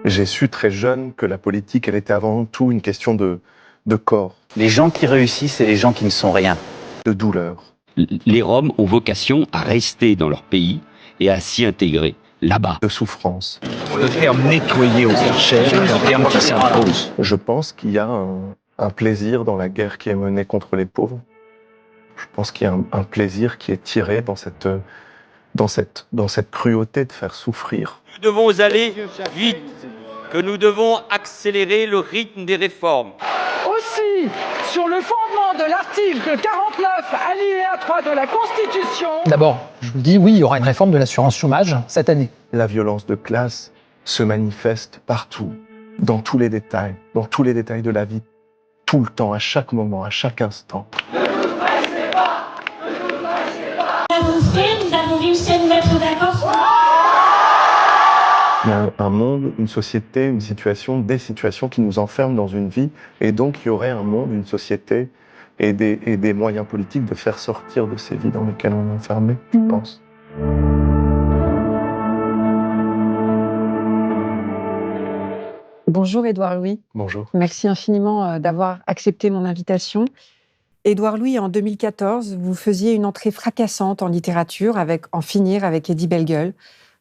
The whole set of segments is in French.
J'ai su très jeune que la politique, elle était avant tout une question de corps, Les gens qui réussissent et les gens qui ne sont rien. de douleur. Les Roms ont vocation à rester dans leur pays et à s'y intégrer, là-bas. De souffrance. Le terme nettoyer au Karcher est un terme qui s'impose. Je pense qu'il y a un plaisir dans la guerre qui est menée contre les pauvres. Je pense qu'il y a un plaisir qui est tiré dans cette cruauté de faire souffrir. Nous devons aller vite, que nous devons accélérer le rythme des réformes. Aussi, sur le fondement de l'article 49, alinéa 3 de la Constitution... D'abord, je vous dis, oui, il y aura une réforme de l'assurance chômage cette année. La violence de classe se manifeste partout, dans tous les détails de la vie, tout le temps, à chaque moment, à chaque instant. Nous avons réussi à nous mettre d'accord. Il y a un monde, une société, une situation, des situations qui nous enferment dans une vie, et donc il y aurait un monde, une société et des moyens politiques de faire sortir de ces vies dans lesquelles on est enfermé, je pense. Bonjour Édouard Louis. Bonjour. Merci infiniment d'avoir accepté mon invitation. Édouard Louis, en 2014, vous faisiez une entrée fracassante en littérature avec En finir avec Eddie Bellegueule,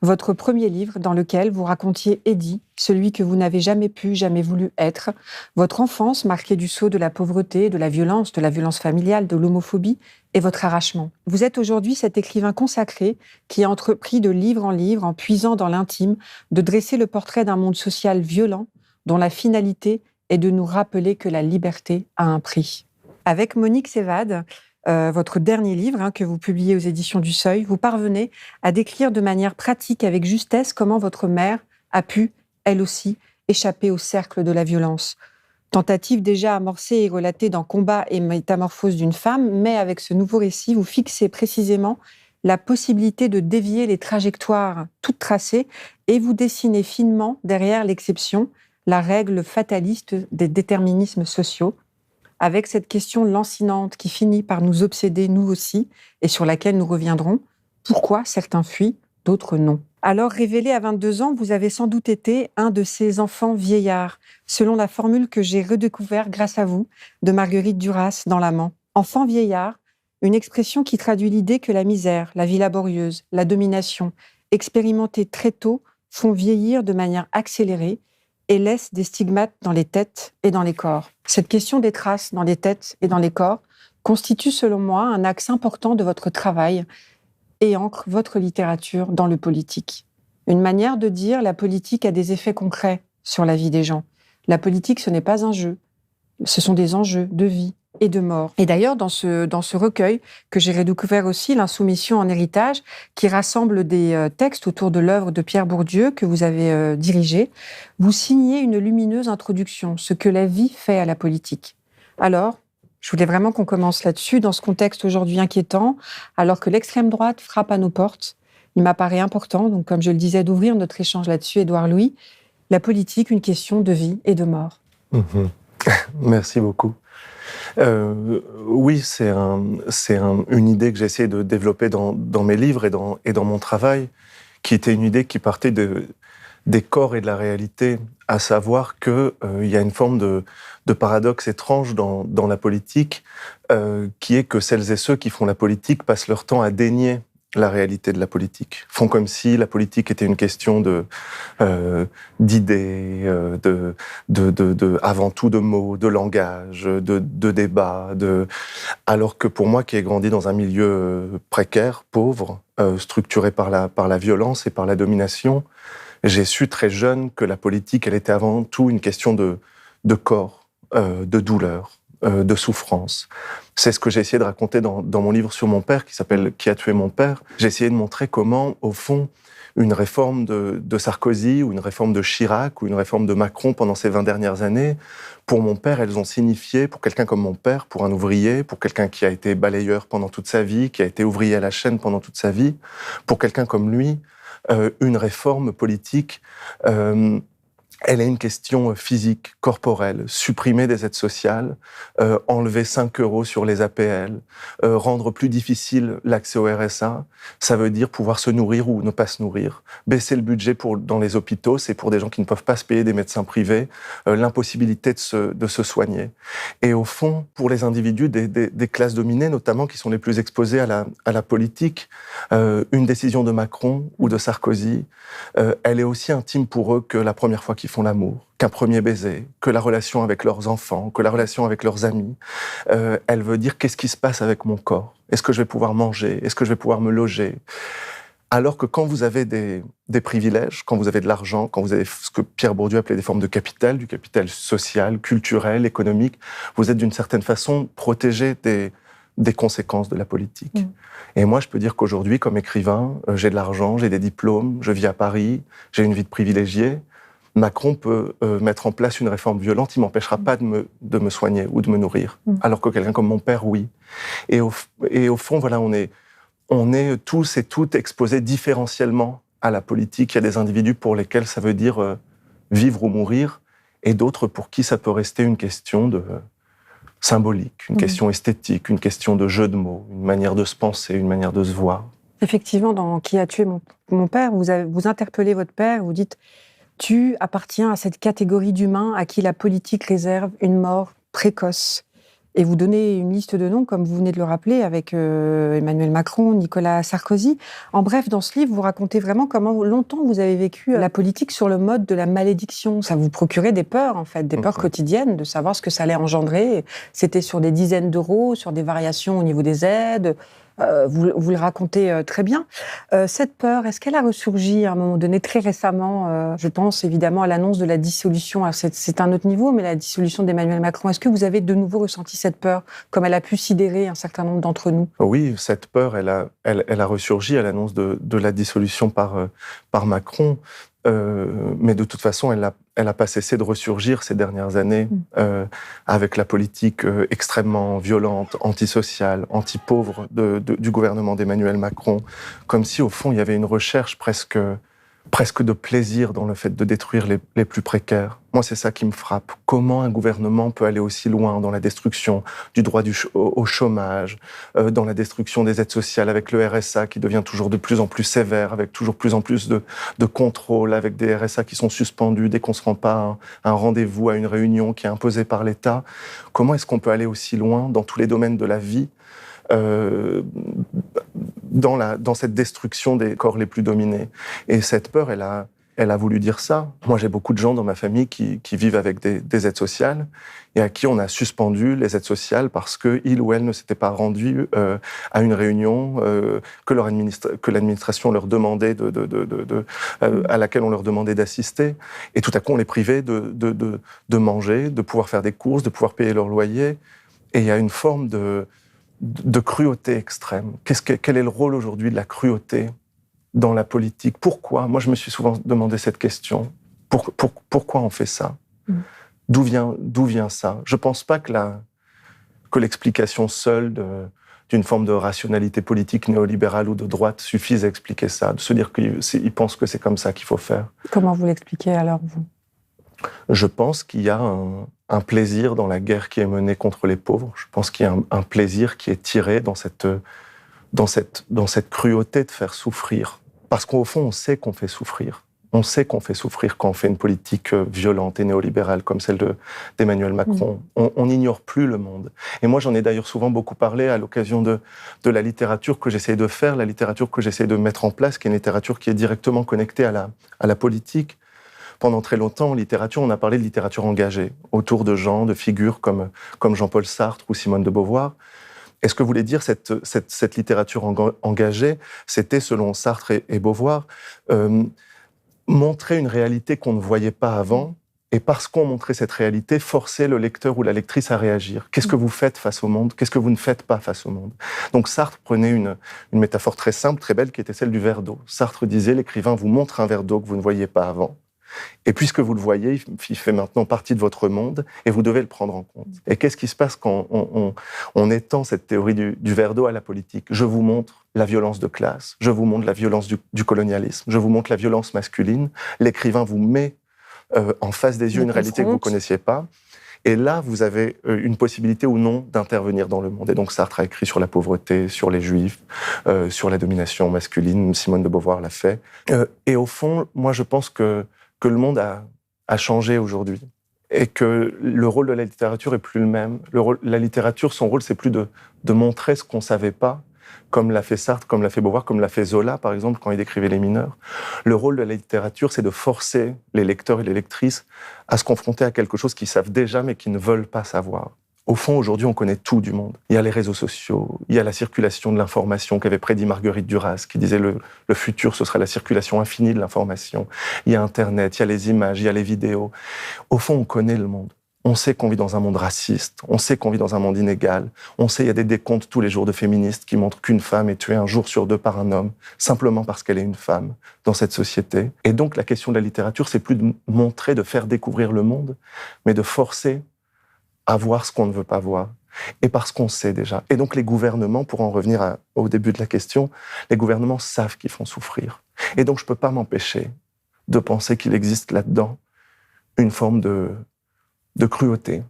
votre premier livre dans lequel vous racontiez Eddie, celui que vous n'avez jamais pu, jamais voulu être, votre enfance marquée du sceau de la pauvreté, de la violence familiale, de l'homophobie et votre arrachement. Vous êtes aujourd'hui cet écrivain consacré qui a entrepris de livre en livre, en puisant dans l'intime, de dresser le portrait d'un monde social violent dont la finalité est de nous rappeler que la liberté a un prix. Avec Monique Sévade, votre dernier livre que vous publiez aux éditions du Seuil, vous parvenez à décrire de manière pratique avec justesse comment votre mère a pu, elle aussi, échapper au cercle de la violence. Tentative déjà amorcée et relatée dans Combat et métamorphose d'une femme, mais avec ce nouveau récit, vous fixez précisément la possibilité de dévier les trajectoires toutes tracées et vous dessinez finement, derrière l'exception, la règle fataliste des déterminismes sociaux, avec cette question lancinante qui finit par nous obséder, nous aussi, et sur laquelle nous reviendrons. Pourquoi certains fuient, d'autres non? Alors, révélé à 22 ans, vous avez sans doute été un de ces enfants vieillards, selon la formule que j'ai redécouverte grâce à vous, de Marguerite Duras dans L'Amant. Enfant vieillard, une expression qui traduit l'idée que la misère, la vie laborieuse, la domination, expérimentées très tôt, font vieillir de manière accélérée et laissent des stigmates dans les têtes et dans les corps. Cette question des traces dans les têtes et dans les corps constitue, selon moi, un axe important de votre travail et ancre votre littérature dans le politique. Une manière de dire la politique a des effets concrets sur la vie des gens. La politique, ce n'est pas un jeu. Ce sont des enjeux de vie et de mort. Et d'ailleurs, dans ce recueil que j'ai redécouvert aussi, L'Insoumission en héritage, qui rassemble des textes autour de l'œuvre de Pierre Bourdieu que vous avez dirigé, vous signez une lumineuse introduction, ce que la vie fait à la politique. Alors, je voulais vraiment qu'on commence là-dessus, dans ce contexte aujourd'hui inquiétant, alors que l'extrême droite frappe à nos portes. Il m'apparaît important, donc comme je le disais, d'ouvrir notre échange là-dessus, Édouard Louis. La politique, une question de vie et de mort. Merci beaucoup. Oui, c'est une idée que j'ai essayé de développer dans mes livres et dans mon travail, qui était une idée qui partait des corps et de la réalité, à savoir qu'il y a une forme de paradoxe étrange dans la politique, qui est que celles et ceux qui font la politique passent leur temps à dénier la réalité de la politique, font comme si la politique était une question d'idées, avant tout de mots, de langage, de débats, alors que pour moi, qui ai grandi dans un milieu précaire, pauvre, structuré par la violence et par la domination, j'ai su très jeune que la politique, elle était avant tout une question de corps, de douleur, de souffrance. C'est ce que j'ai essayé de raconter dans mon livre sur mon père, qui s'appelle « Qui a tué mon père ?». J'ai essayé de montrer comment, au fond, une réforme de Sarkozy, ou une réforme de Chirac, ou une réforme de Macron pendant ces 20 dernières années, pour mon père, elles ont signifié, pour quelqu'un comme mon père, pour un ouvrier, pour quelqu'un qui a été balayeur pendant toute sa vie, qui a été ouvrier à la chaîne pendant toute sa vie, pour quelqu'un comme lui, une réforme politique elle est une question physique, corporelle. Supprimer des aides sociales, enlever 5 € sur les APL, rendre plus difficile l'accès au RSA, ça veut dire pouvoir se nourrir ou ne pas se nourrir. Baisser le budget dans les hôpitaux, c'est pour des gens qui ne peuvent pas se payer des médecins privés, l'impossibilité de se soigner. Et au fond, pour les individus des classes dominées, notamment qui sont les plus exposés à la politique, une décision de Macron ou de Sarkozy, elle est aussi intime pour eux que la première fois qu'ils font l'amour, qu'un premier baiser, que la relation avec leurs enfants, que la relation avec leurs amis. Elle veut dire qu'est-ce qui se passe avec mon corps ? Est-ce que je vais pouvoir manger ? Est-ce que je vais pouvoir me loger ? Alors que quand vous avez des privilèges, quand vous avez de l'argent, quand vous avez ce que Pierre Bourdieu appelait des formes de capital, du capital social, culturel, économique, vous êtes d'une certaine façon protégé des conséquences de la politique. Et moi, je peux dire qu'aujourd'hui, comme écrivain, j'ai de l'argent, j'ai des diplômes, je vis à Paris, j'ai une vie de privilégié. Macron peut mettre en place une réforme violente, il ne m'empêchera pas de me soigner ou de me nourrir. Alors que quelqu'un comme mon père, oui. Et au fond, voilà, on est tous et toutes exposés différentiellement à la politique. Il y a des individus pour lesquels ça veut dire vivre ou mourir, et d'autres pour qui ça peut rester une question symbolique, une question esthétique, une question de jeu de mots, une manière de se penser, une manière de se voir. Effectivement, dans Qui a tué mon père, vous interpellez votre père, vous dites « Tu appartiens à cette catégorie d'humains à qui la politique réserve une mort précoce ». Et vous donnez une liste de noms, comme vous venez de le rappeler, avec Emmanuel Macron, Nicolas Sarkozy. En bref, dans ce livre, vous racontez vraiment comment longtemps vous avez vécu la politique sur le mode de la malédiction. Ça vous procurait des peurs, en fait, des peurs quotidiennes, de savoir ce que ça allait engendrer. C'était sur des dizaines d'euros, sur des variations au niveau des aides. Vous le racontez très bien. Cette peur, est-ce qu'elle a ressurgi à un moment donné, très récemment je pense évidemment à l'annonce de la dissolution. Alors c'est un autre niveau, mais la dissolution d'Emmanuel Macron. Est-ce que vous avez de nouveau ressenti cette peur, comme elle a pu sidérer un certain nombre d'entre nous ? Oui, cette peur, elle a ressurgi à l'annonce de la dissolution par Macron. Mais de toute façon, elle a pas cessé de ressurgir ces dernières années avec la politique extrêmement violente, antisociale, anti-pauvre du gouvernement d'Emmanuel Macron, comme si au fond il y avait une recherche presque de plaisir dans le fait de détruire les plus précaires. Moi, c'est ça qui me frappe. Comment un gouvernement peut aller aussi loin dans la destruction du droit au chômage, dans la destruction des aides sociales avec le RSA qui devient toujours de plus en plus sévère, avec toujours plus en plus de contrôle, avec des RSA qui sont suspendus dès qu'on ne se rend pas à un rendez-vous, à une réunion qui est imposée par l'État. Comment est-ce qu'on peut aller aussi loin dans tous les domaines de la vie dans cette destruction des corps les plus dominés. Et cette peur, elle a voulu dire ça. Moi, j'ai beaucoup de gens dans ma famille qui vivent avec des aides sociales et à qui on a suspendu les aides sociales parce qu'il ou elle ne s'était pas rendu à une réunion que l'administration leur demandait à laquelle on leur demandait d'assister. Et tout à coup, on les privait de manger, de pouvoir faire des courses, de pouvoir payer leur loyer. Et il y a une forme de cruauté extrême. Quel est le rôle aujourd'hui de la cruauté dans la politique ? Pourquoi ? Moi, je me suis souvent demandé cette question. Pourquoi on fait ça ? D'où vient ça ? Je ne pense pas que l'explication seule d'une forme de rationalité politique néolibérale ou de droite suffise à expliquer ça, de se dire qu'ils pensent que c'est comme ça qu'il faut faire. Comment vous l'expliquez alors, vous ? Je pense qu'il y a un plaisir dans la guerre qui est menée contre les pauvres. Je pense qu'il y a un plaisir qui est tiré dans cette cruauté de faire souffrir. Parce qu'au fond, on sait qu'on fait souffrir. On sait qu'on fait souffrir quand on fait une politique violente et néolibérale comme celle d'Emmanuel Macron. On n'ignore plus le monde. Et moi, j'en ai d'ailleurs souvent beaucoup parlé à l'occasion de la littérature que j'essaie de faire, la littérature que j'essaie de mettre en place, qui est une littérature qui est directement connectée à la politique. Pendant très longtemps, en littérature, on a parlé de littérature engagée, autour de gens, de figures comme Jean-Paul Sartre ou Simone de Beauvoir. Et ce que voulait dire cette littérature engagée, c'était, selon Sartre et Beauvoir, montrer une réalité qu'on ne voyait pas avant, et parce qu'on montrait cette réalité, forcer le lecteur ou la lectrice à réagir. Qu'est-ce que vous faites face au monde ? Qu'est-ce que vous ne faites pas face au monde ? Donc Sartre prenait une métaphore très simple, très belle, qui était celle du verre d'eau. Sartre disait, l'écrivain vous montre un verre d'eau que vous ne voyiez pas avant. Et puisque vous le voyez, il fait maintenant partie de votre monde et vous devez le prendre en compte. Et qu'est-ce qui se passe quand on étend cette théorie du verre d'eau à la politique ? Je vous montre la violence de classe, je vous montre la violence du colonialisme, je vous montre la violence masculine. L'écrivain vous met en face des yeux une réalité que vous ne connaissiez pas. Et là, vous avez une possibilité ou non d'intervenir dans le monde. Et donc Sartre a écrit sur la pauvreté, sur les Juifs, sur la domination masculine. Simone de Beauvoir l'a fait. Et au fond, moi, je pense que le monde a changé aujourd'hui. Et que le rôle de la littérature est plus le même. La littérature, son rôle, c'est plus de montrer ce qu'on ne savait pas, comme l'a fait Sartre, comme l'a fait Beauvoir, comme l'a fait Zola, par exemple, quand il décrivait les mineurs. Le rôle de la littérature, c'est de forcer les lecteurs et les lectrices à se confronter à quelque chose qu'ils savent déjà, mais qu'ils ne veulent pas savoir. Au fond, aujourd'hui, on connaît tout du monde. Il y a les réseaux sociaux, il y a la circulation de l'information qu'avait prédit Marguerite Duras, qui disait le futur, ce serait la circulation infinie de l'information. Il y a Internet, il y a les images, il y a les vidéos. Au fond, on connaît le monde. On sait qu'on vit dans un monde raciste, on sait qu'on vit dans un monde inégal, on sait qu'il y a des décomptes tous les jours de féministes qui montrent qu'une femme est tuée un jour sur 2 par un homme, simplement parce qu'elle est une femme dans cette société. Et donc la question de la littérature, c'est plus de montrer, de faire découvrir le monde, mais de forcer à voir ce qu'on ne veut pas voir, et parce qu'on sait déjà. Et donc les gouvernements, pour en revenir au début de la question, les gouvernements savent qu'ils font souffrir. Et donc je ne peux pas m'empêcher de penser qu'il existe là-dedans une forme de cruauté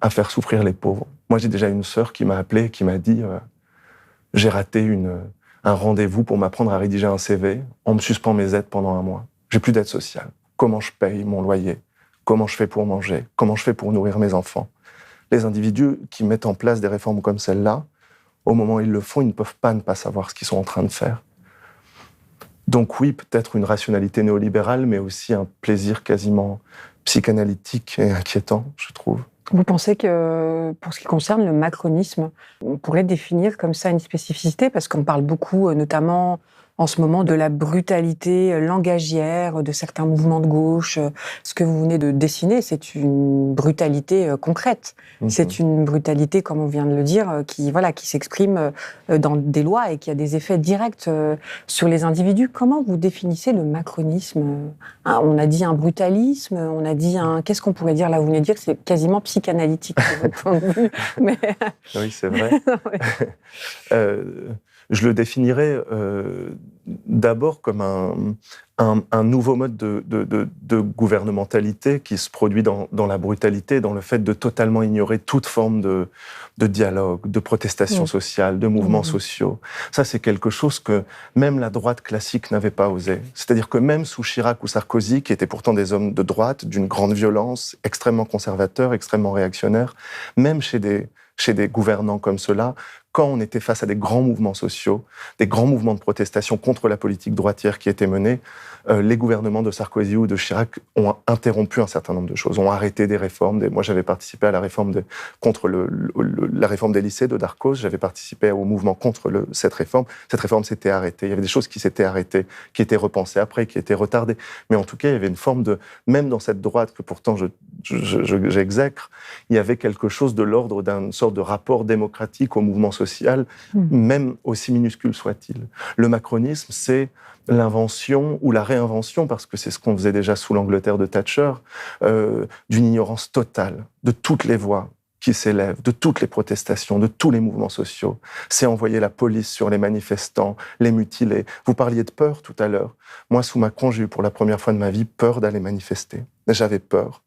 à faire souffrir les pauvres. Moi, j'ai déjà une sœur qui m'a appelé, qui m'a dit j'ai raté un rendez-vous pour m'apprendre à rédiger un CV, on me suspend mes aides pendant 1 mois. J'ai plus d'aide sociale. Comment je paye mon loyer? Comment je fais pour manger? Comment je fais pour nourrir mes enfants? Les individus qui mettent en place des réformes comme celle-là, au moment où ils le font, ils ne peuvent pas ne pas savoir ce qu'ils sont en train de faire. Donc oui, peut-être une rationalité néolibérale, mais aussi un plaisir quasiment psychanalytique et inquiétant, je trouve. Vous pensez que, pour ce qui concerne le macronisme, on pourrait définir comme ça une spécificité, parce qu'on parle beaucoup, notamment en ce moment, de la brutalité langagière de certains mouvements de gauche. Ce que vous venez de dessiner, c'est une brutalité concrète. C'est une brutalité, comme on vient de le dire, qui s'exprime dans des lois et qui a des effets directs sur les individus. Comment vous définissez le macronisme? On a dit un brutalisme, on a dit un... Qu'est-ce qu'on pourrait dire là? Vous venez de dire que c'est quasiment psychanalytique, de votre point de vue. Mais... Oui, c'est vrai. Je le définirais d'abord comme un nouveau mode de gouvernementalité qui se produit dans la brutalité, dans le fait de totalement ignorer toute forme de dialogue, de protestation sociale, de mouvements sociaux. Ça, c'est quelque chose que même la droite classique n'avait pas osé. C'est-à-dire que même sous Chirac ou Sarkozy, qui étaient pourtant des hommes de droite, d'une grande violence, extrêmement conservateurs, extrêmement réactionnaires, même chez des gouvernants comme ceux-là, quand on était face à des grands mouvements sociaux, des grands mouvements de protestation contre la politique droitière qui était menée, les gouvernements de Sarkozy ou de Chirac ont interrompu un certain nombre de choses, ont arrêté des réformes. Moi, j'avais participé à la réforme contre la réforme des lycées de Darcos, j'avais participé au mouvement contre cette réforme. Cette réforme s'était arrêtée. Il y avait des choses qui s'étaient arrêtées, qui étaient repensées après, qui étaient retardées. Mais en tout cas, il y avait une forme de... Même dans cette droite que pourtant j'exècre, il y avait quelque chose de l'ordre d'une sorte de rapport démocratique au mouvement social, même aussi minuscule soit-il. Le macronisme, c'est l'invention ou la réinvention, parce que c'est ce qu'on faisait déjà sous l'Angleterre de Thatcher, d'une ignorance totale de toutes les voix qui s'élèvent, de toutes les protestations, de tous les mouvements sociaux. C'est envoyer la police sur les manifestants, les mutiler. Vous parliez de peur tout à l'heure. Moi, sous Macron, j'ai eu pour la première fois de ma vie peur d'aller manifester. J'avais peur.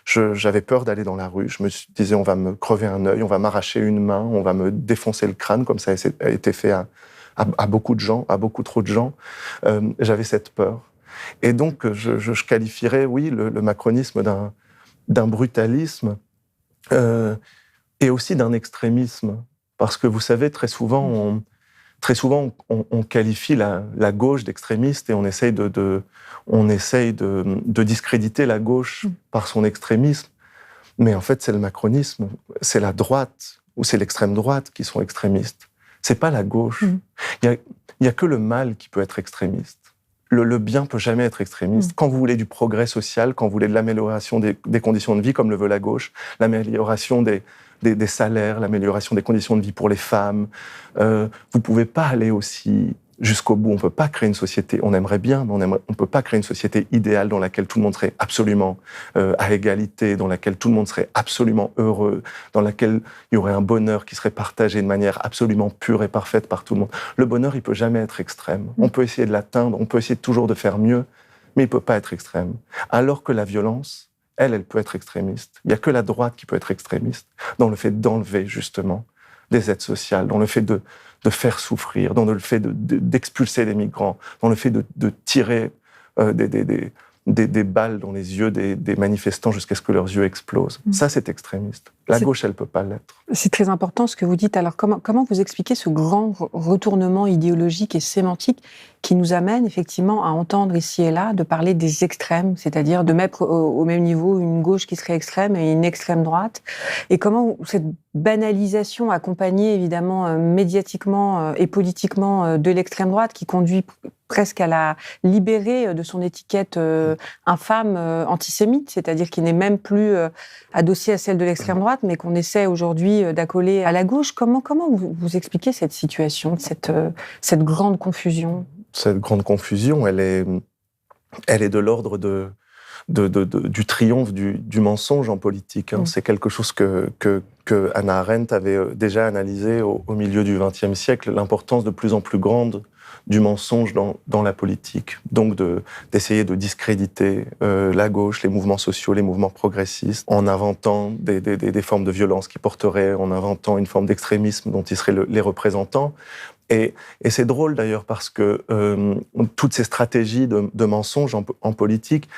J'avais peur d'aller dans la rue. Je me disais, on va me crever un œil, on va m'arracher une main, on va me défoncer le crâne, comme ça a été fait à beaucoup de gens, à beaucoup trop de gens. J'avais cette peur. Et donc, je qualifierais, oui, le macronisme d'un brutalisme et aussi d'un extrémisme. Parce que vous savez, très souvent, on qualifie la gauche d'extrémiste et on essaye de discréditer la gauche par son extrémisme. Mais en fait, c'est le macronisme, c'est la droite ou c'est l'extrême droite qui sont extrémistes. C'est pas la gauche. Il y a que le mal qui peut être extrémiste. Le bien peut jamais être extrémiste. Quand vous voulez du progrès social, quand vous voulez de l'amélioration des conditions de vie, comme le veut la gauche, l'amélioration des salaires, l'amélioration des conditions de vie pour les femmes, vous pouvez pas aller aussi jusqu'au bout. On peut pas créer une société, on aimerait bien, mais on peut pas créer une société idéale dans laquelle tout le monde serait absolument à égalité, dans laquelle tout le monde serait absolument heureux, dans laquelle il y aurait un bonheur qui serait partagé de manière absolument pure et parfaite par tout le monde. Le bonheur, il peut jamais être extrême. On peut essayer de l'atteindre, on peut essayer toujours de faire mieux, mais il ne peut pas être extrême. Alors que la violence, elle peut être extrémiste. Il n'y a que la droite qui peut être extrémiste, dans le fait d'enlever, justement, des aides sociales, dans le fait de faire souffrir, dans le fait d'expulser les migrants, dans le fait de tirer des balles dans les yeux des manifestants jusqu'à ce que leurs yeux explosent. Ça, c'est extrémiste. La gauche, elle ne peut pas l'être. C'est très important ce que vous dites. Alors, comment vous expliquez ce grand retournement idéologique et sémantique qui nous amène effectivement à entendre ici et là de parler des extrêmes, c'est-à-dire de mettre au même niveau une gauche qui serait extrême et une extrême droite? Et comment cette banalisation accompagnée évidemment médiatiquement et politiquement de l'extrême droite qui conduit presque à la libérer de son étiquette infâme antisémite, c'est-à-dire qui n'est même plus adossée à celle de l'extrême droite, mais qu'on essaie aujourd'hui d'accoler à la gauche. Comment vous expliquez cette situation, cette grande confusion? Cette grande confusion, elle est de l'ordre du triomphe du mensonge en politique. C'est quelque chose que Hannah Arendt avait déjà analysé au milieu du XXe siècle, l'importance de plus en plus grande du mensonge dans la politique. Donc d'essayer de discréditer la gauche, les mouvements sociaux, les mouvements progressistes, en inventant des formes de violence qui porteraient, en inventant une forme d'extrémisme dont ils seraient les représentants. Et c'est drôle d'ailleurs parce que toutes ces stratégies de mensonges en politique,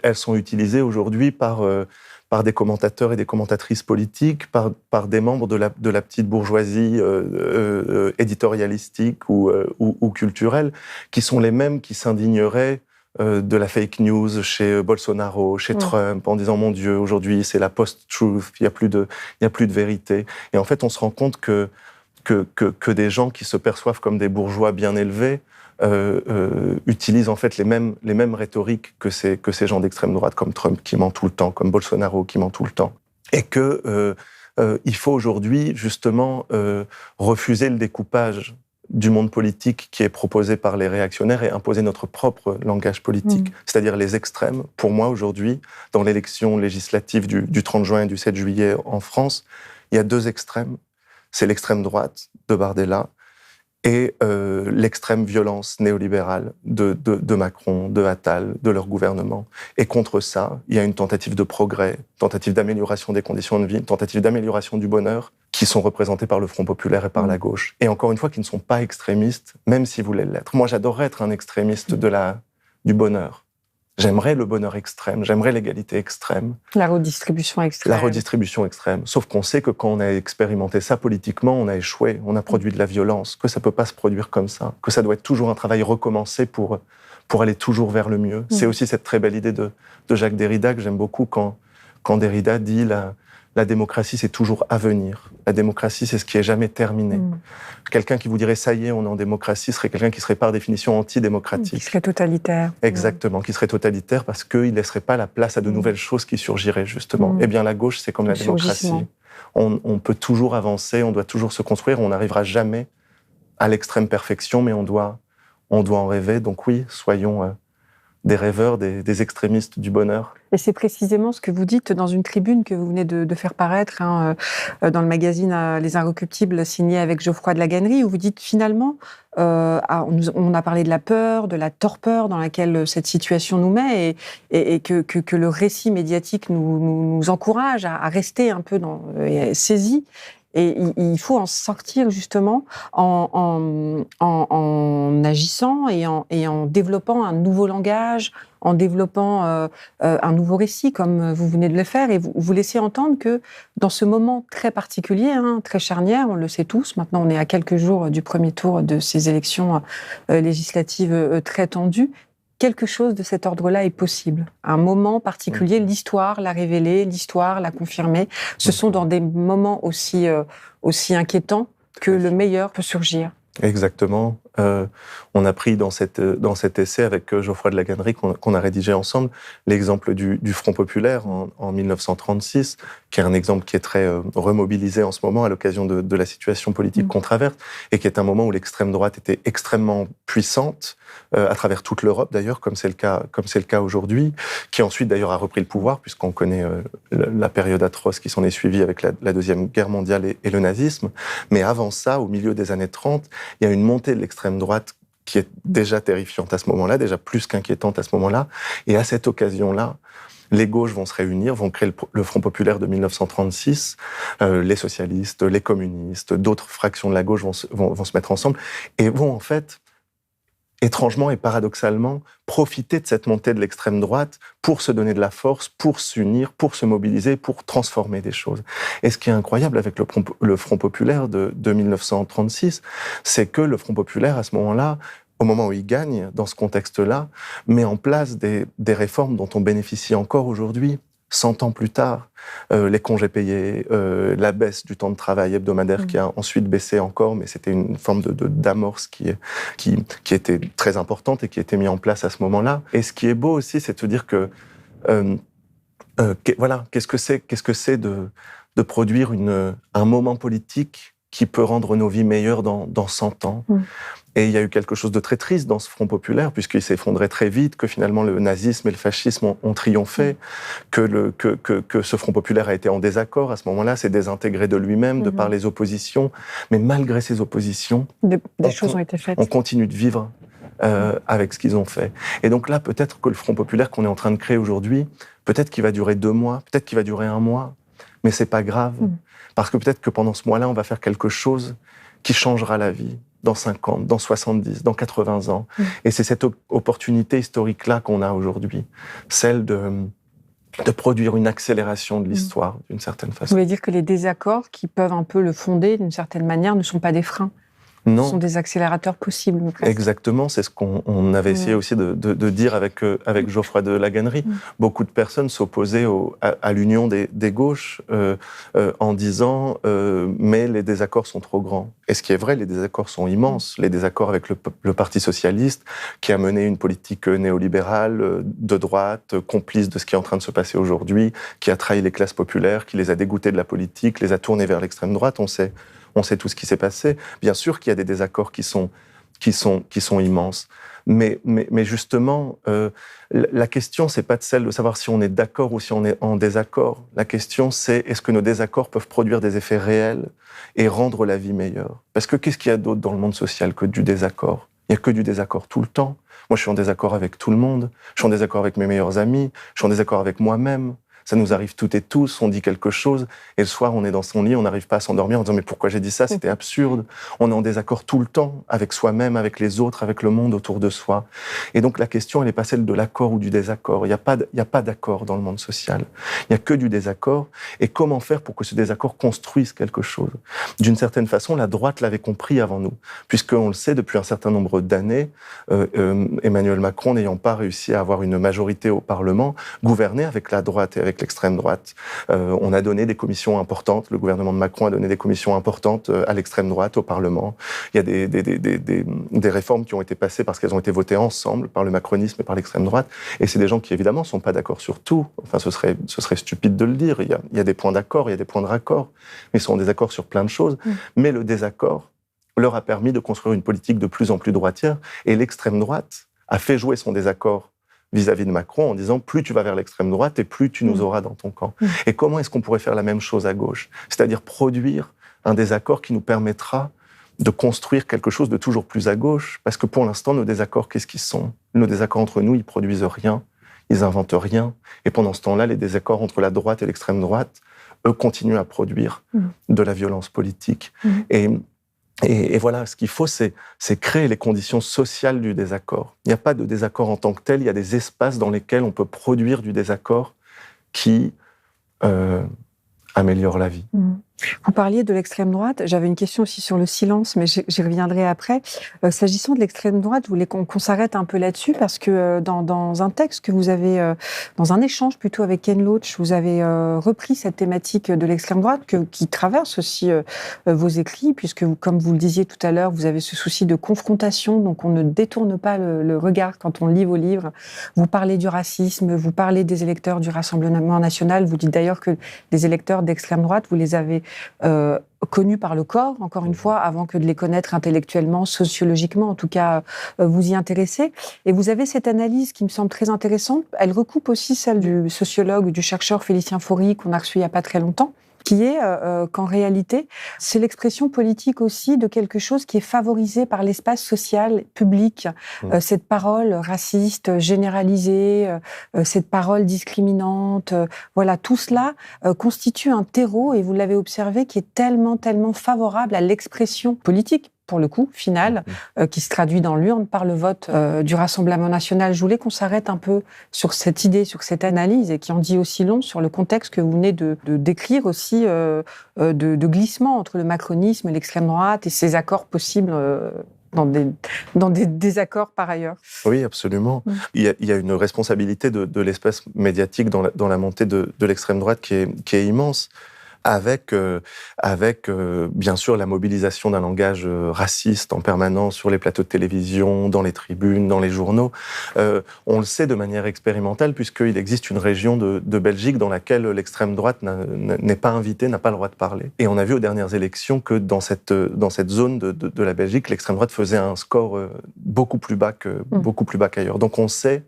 elles sont utilisées aujourd'hui par des commentateurs et des commentatrices politiques, par des membres de la petite bourgeoisie éditorialistique ou culturelle, qui sont les mêmes qui s'indigneraient de la fake news chez Bolsonaro, chez Trump, en disant « Mon Dieu, aujourd'hui, c'est la post-truth, il n'y a plus de vérité ». Et en fait, on se rend compte que des gens qui se perçoivent comme des bourgeois bien élevés utilisent en fait les mêmes rhétoriques que ces gens d'extrême droite, comme Trump qui ment tout le temps, comme Bolsonaro qui ment tout le temps. Et il faut aujourd'hui justement refuser le découpage du monde politique qui est proposé par les réactionnaires et imposer notre propre langage politique, c'est-à-dire les extrêmes. Pour moi, aujourd'hui, dans l'élection législative du 30 juin et du 7 juillet en France, il y a deux extrêmes. C'est l'extrême droite de Bardella et l'extrême violence néolibérale de Macron, de Attal, de leur gouvernement. Et contre ça, il y a une tentative de progrès, tentative d'amélioration des conditions de vie, une tentative d'amélioration du bonheur, qui sont représentés par le Front populaire et par la gauche. Et encore une fois, qui ne sont pas extrémistes, même s'ils voulaient l'être. Moi, j'adorerais être un extrémiste du bonheur. J'aimerais le bonheur extrême, j'aimerais l'égalité extrême. La redistribution extrême. La redistribution extrême. Sauf qu'on sait que quand on a expérimenté ça politiquement, on a échoué, on a produit de la violence, que ça ne peut pas se produire comme ça, que ça doit être toujours un travail recommencé pour aller toujours vers le mieux. C'est aussi cette très belle idée de Jacques Derrida que j'aime beaucoup quand Derrida dit la démocratie, c'est toujours à venir. La démocratie, c'est ce qui est jamais terminé. Quelqu'un qui vous dirait « ça y est, on est en démocratie » serait quelqu'un qui serait par définition antidémocratique. Qui serait totalitaire. Exactement, qui serait totalitaire parce qu'il ne laisserait pas la place à de nouvelles choses qui surgiraient, justement. Eh bien, la gauche, c'est comme la démocratie. On peut toujours avancer, on doit toujours se construire, on n'arrivera jamais à l'extrême perfection, mais on doit en rêver. Donc oui, soyons des rêveurs, des extrémistes du bonheur. Et c'est précisément ce que vous dites dans une tribune que vous venez de faire paraître dans le magazine Les Inrecuptibles, signé avec Geoffroy de la Gannerie, où vous dites finalement, on a parlé de la peur, de la torpeur dans laquelle cette situation nous met, et que le récit médiatique nous encourage à rester un peu saisis. Et il faut en sortir justement en agissant et en développant un nouveau langage, en développant un nouveau récit, comme vous venez de le faire. Et vous laissez entendre que dans ce moment très particulier, très charnière, on le sait tous, maintenant on est à quelques jours du premier tour de ces élections législatives très tendues, quelque chose de cet ordre-là est possible. Un moment particulier, l'histoire l'a révélé, l'histoire l'a confirmé. Ce sont dans des moments aussi inquiétants que le meilleur peut surgir. Exactement. On a pris dans cet essai avec Geoffroy de la Gannerie qu'on a rédigé ensemble l'exemple du Front populaire en 1936, qui est un exemple qui est très remobilisé en ce moment à l'occasion de la situation politique qu'on traverse, et qui est un moment où l'extrême droite était extrêmement puissante à travers toute l'Europe d'ailleurs, comme c'est le cas aujourd'hui, qui ensuite d'ailleurs a repris le pouvoir, puisqu'on connaît la période atroce qui s'en est suivie avec la Deuxième Guerre mondiale et le nazisme. Mais avant ça, au milieu des années 30, il y a une montée de l'extrême droite qui est déjà terrifiante à ce moment-là, déjà plus qu'inquiétante à ce moment-là. Et à cette occasion-là, les gauches vont se réunir, vont créer le Front populaire de 1936, les socialistes, les communistes, d'autres fractions de la gauche vont se mettre ensemble et vont en fait, étrangement et paradoxalement, profiter de cette montée de l'extrême droite pour se donner de la force, pour s'unir, pour se mobiliser, pour transformer des choses. Et ce qui est incroyable avec le Front populaire de 1936, c'est que le Front populaire, à ce moment-là, au moment où il gagne, dans ce contexte-là, met en place des réformes dont on bénéficie encore aujourd'hui, 100 ans plus tard. Les congés payés, la baisse du temps de travail hebdomadaire qui a ensuite baissé encore, mais c'était une forme d'amorce qui était très importante et qui était mise en place à ce moment-là. Et ce qui est beau aussi, c'est de se dire que, voilà, qu'est-ce que c'est de produire un moment politique qui peut rendre nos vies meilleures dans 100 ans. Et il y a eu quelque chose de très triste dans ce Front populaire, puisqu'il s'effondrait très vite, que finalement le nazisme et le fascisme ont triomphé, que ce Front populaire a été en désaccord à ce moment-là, s'est désintégré de lui-même, de par les oppositions. Mais malgré ces oppositions, des choses ont été faites. On continue de vivre avec ce qu'ils ont fait. Et donc là, peut-être que le Front populaire qu'on est en train de créer aujourd'hui, peut-être qu'il va durer 2 mois, peut-être qu'il va durer 1 mois, mais c'est pas grave. Parce que peut-être que pendant ce mois-là, on va faire quelque chose qui changera la vie dans 50, dans 70, dans 80 ans. Et c'est cette opportunité historique-là qu'on a aujourd'hui, celle de produire une accélération de l'histoire, d'une certaine façon. Vous voulez dire que les désaccords qui peuvent un peu le fonder, d'une certaine manière, ne sont pas des freins? Non. Ce sont des accélérateurs possibles. Presque. Exactement, c'est ce qu'on avait essayé aussi de dire avec Geoffroy de La Gannerie. Beaucoup de personnes s'opposaient à l'union des gauches en disant mais les désaccords sont trop grands. Et ce qui est vrai, les désaccords sont immenses. Les désaccords avec le Parti socialiste, qui a mené une politique néolibérale de droite, complice de ce qui est en train de se passer aujourd'hui, qui a trahi les classes populaires, qui les a dégoûtées de la politique, les a tournés vers l'extrême droite. On sait tout ce qui s'est passé. Bien sûr qu'il y a des désaccords qui sont immenses. Mais justement, la question, c'est pas de celle de savoir si on est d'accord ou si on est en désaccord. La question, c'est est-ce que nos désaccords peuvent produire des effets réels et rendre la vie meilleure? Parce que qu'est-ce qu'il y a d'autre dans le monde social que du désaccord? Il n'y a que du désaccord tout le temps. Moi, je suis en désaccord avec tout le monde. Je suis en désaccord avec mes meilleurs amis. Je suis en désaccord avec moi-même. Ça nous arrive toutes et tous, on dit quelque chose, et le soir, on est dans son lit, on n'arrive pas à s'endormir en disant « mais pourquoi j'ai dit ça, c'était absurde ». On est en désaccord tout le temps, avec soi-même, avec les autres, avec le monde autour de soi. Et donc la question, elle n'est pas celle de l'accord ou du désaccord. Il n'y a pas d'accord dans le monde social. Il n'y a que du désaccord. Et comment faire pour que ce désaccord construise quelque chose? D'une certaine façon, la droite l'avait compris avant nous, puisqu'on le sait, depuis un certain nombre d'années, Emmanuel Macron, n'ayant pas réussi à avoir une majorité au Parlement, gouvernait avec la droite et avec l'extrême droite. On a donné des commissions importantes, le gouvernement de Macron a donné des commissions importantes à l'extrême droite, au Parlement. Il y a des réformes qui ont été passées parce qu'elles ont été votées ensemble par le macronisme et par l'extrême droite. Et c'est des gens qui, évidemment, ne sont pas d'accord sur tout. Enfin, ce serait stupide de le dire. Il y a des points d'accord, il y a des points de raccord. Mais ils sont en désaccord sur plein de choses. Mais le désaccord leur a permis de construire une politique de plus en plus droitière. Et l'extrême droite a fait jouer son désaccord vis-à-vis de Macron en disant plus tu vas vers l'extrême droite et plus tu nous auras dans ton camp. Et comment est-ce qu'on pourrait faire la même chose à gauche? C'est-à-dire produire un désaccord qui nous permettra de construire quelque chose de toujours plus à gauche, parce que pour l'instant, nos désaccords, qu'est-ce qu'ils sont? Nos désaccords entre nous, ils produisent rien, ils inventent rien, et pendant ce temps-là, les désaccords entre la droite et l'extrême droite, eux, continuent à produire de la violence politique. Et voilà, ce qu'il faut, c'est créer les conditions sociales du désaccord. Il n'y a pas de désaccord en tant que tel, il y a des espaces dans lesquels on peut produire du désaccord qui améliore la vie. Vous parliez de l'extrême droite. J'avais une question aussi sur le silence, mais j'y reviendrai après. S'agissant de l'extrême droite, vous voulez qu'on s'arrête un peu là-dessus parce que dans un texte que vous avez, dans un échange plutôt avec Ken Loach, vous avez repris cette thématique de l'extrême droite qui traverse aussi vos écrits, puisque comme vous le disiez tout à l'heure, vous avez ce souci de confrontation, donc on ne détourne pas le regard quand on lit vos livres. Vous parlez du racisme, vous parlez des électeurs du Rassemblement national. Vous dites d'ailleurs que les électeurs d'extrême droite, vous les avez connus par le corps, encore une fois, avant que de les connaître intellectuellement, sociologiquement, en tout cas, vous y intéressez. Et vous avez cette analyse qui me semble très intéressante. Elle recoupe aussi celle du sociologue, du chercheur Félicien Faury, qu'on a reçu il n'y a pas très longtemps, qui est qu'en réalité, c'est l'expression politique aussi de quelque chose qui est favorisé par l'espace social public. Cette parole raciste généralisée, cette parole discriminante, voilà, tout cela constitue un terreau, et vous l'avez observé, qui est tellement, tellement favorable à l'expression politique, pour le coup, finale, qui se traduit dans l'urne par le vote du Rassemblement national. Je voulais qu'on s'arrête un peu sur cette idée, sur cette analyse, et qui en dit aussi long sur le contexte que vous venez de décrire aussi, de glissement entre le macronisme et l'extrême droite, et ces accords possibles dans des désaccords par ailleurs. Oui, absolument. Il y a une responsabilité de l'espace médiatique dans la montée de l'extrême droite qui est immense. Avec bien sûr la mobilisation d'un langage raciste en permanence sur les plateaux de télévision, dans les tribunes, dans les journaux. On le sait de manière expérimentale, puisqu'il existe une région de Belgique dans laquelle l'extrême droite n'est pas invitée, n'a pas le droit de parler. Et on a vu aux dernières élections que dans cette zone de la Belgique, l'extrême droite faisait un score beaucoup plus bas qu'ailleurs. Donc on sait,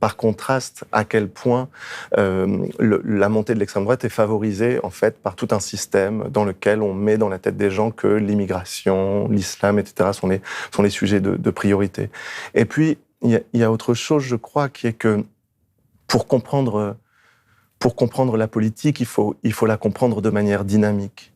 par contraste, à quel point la montée de l'extrême droite est favorisée en fait par tout un système dans lequel on met dans la tête des gens que l'immigration, l'islam, etc. sont les sujets de priorité. Et puis il y a autre chose, je crois, qui est que pour comprendre la politique, il faut la comprendre de manière dynamique.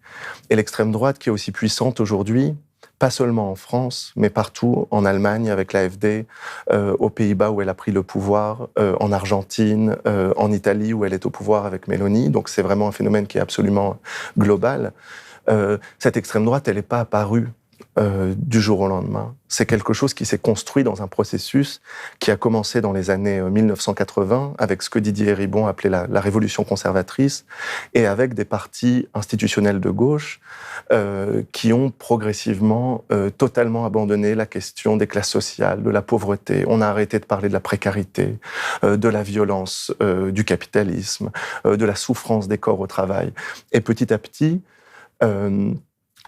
Et l'extrême droite, qui est aussi puissante aujourd'hui, pas seulement en France, mais partout, en Allemagne avec l'AfD, aux Pays-Bas où elle a pris le pouvoir, en Argentine, en Italie où elle est au pouvoir avec Meloni. Donc c'est vraiment un phénomène qui est absolument global. Cette extrême droite, elle n'est pas apparue du jour au lendemain. C'est quelque chose qui s'est construit dans un processus qui a commencé dans les années 1980 avec ce que Didier Ribon appelait la révolution conservatrice, et avec des partis institutionnels de gauche qui ont progressivement totalement abandonné la question des classes sociales, de la pauvreté. On a arrêté de parler de la précarité, de la violence, du capitalisme, de la souffrance des corps au travail. Et petit à petit,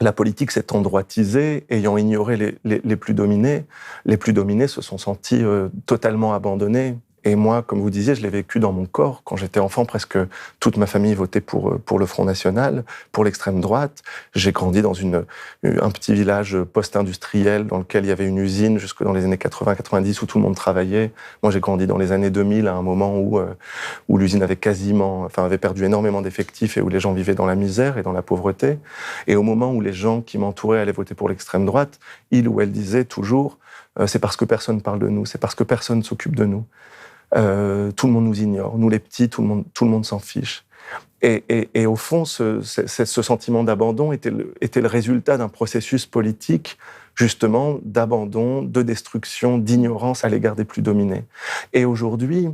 la politique s'est endroitisée, ayant ignoré les plus dominés. Les plus dominés se sont sentis totalement abandonnés. Et moi, comme vous disiez, je l'ai vécu dans mon corps. Quand j'étais enfant, presque toute ma famille votait pour le Front National, pour l'extrême droite. J'ai grandi dans un petit village post-industriel dans lequel il y avait une usine jusque dans les années 80-90 où tout le monde travaillait. Moi, j'ai grandi dans les années 2000 à un moment où l'usine avait perdu énormément d'effectifs et où les gens vivaient dans la misère et dans la pauvreté. Et au moment où les gens qui m'entouraient allaient voter pour l'extrême droite, il ou elle disait toujours c'est parce que personne parle de nous, c'est parce que personne s'occupe de nous. Tout le monde nous ignore, nous les petits, tout le monde s'en fiche. Et au fond, ce sentiment d'abandon était le résultat d'un processus politique, justement, d'abandon, de destruction, d'ignorance à l'égard des plus dominés. Et aujourd'hui,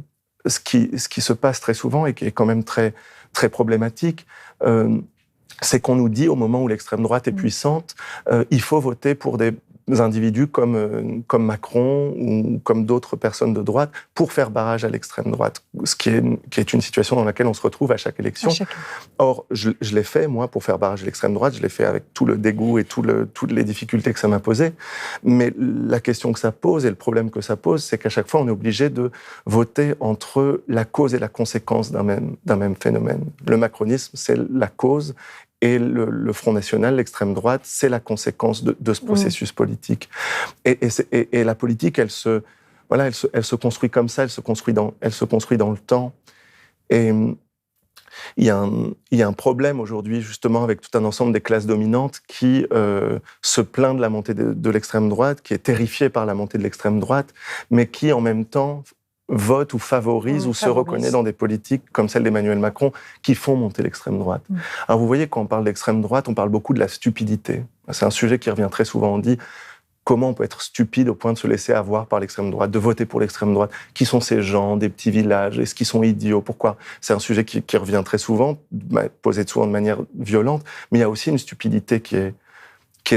ce qui se passe très souvent et qui est quand même très, très problématique, c'est qu'on nous dit, au moment où l'extrême droite est puissante, il faut voter pour des individus comme Macron ou comme d'autres personnes de droite pour faire barrage à l'extrême droite, ce qui est une situation dans laquelle on se retrouve à chaque élection. Or, je l'ai fait, moi, pour faire barrage à l'extrême droite, je l'ai fait avec tout le dégoût et toutes les difficultés que ça m'a posé. Mais la question que ça pose et le problème que ça pose, c'est qu'à chaque fois, on est obligé de voter entre la cause et la conséquence d'un même phénomène. Le macronisme, c'est la cause, et le Front National, l'extrême droite, c'est la conséquence de ce processus politique. Et la politique, elle se construit comme ça, elle se construit dans le temps. Et il y a un problème aujourd'hui, justement, avec tout un ensemble des classes dominantes qui se plaint de la montée de l'extrême droite, qui est terrifiée par la montée de l'extrême droite, mais qui, en même temps, vote ou favorise ou se reconnaît dans des politiques comme celle d'Emmanuel Macron qui font monter l'extrême droite. Alors vous voyez, quand on parle d'extrême droite, on parle beaucoup de la stupidité. C'est un sujet qui revient très souvent. On dit comment on peut être stupide au point de se laisser avoir par l'extrême droite, de voter pour l'extrême droite. Qui sont ces gens des petits villages? Est-ce qu'ils sont idiots? Pourquoi? C'est un sujet qui revient très souvent, posé souvent de manière violente, mais il y a aussi une stupidité qui est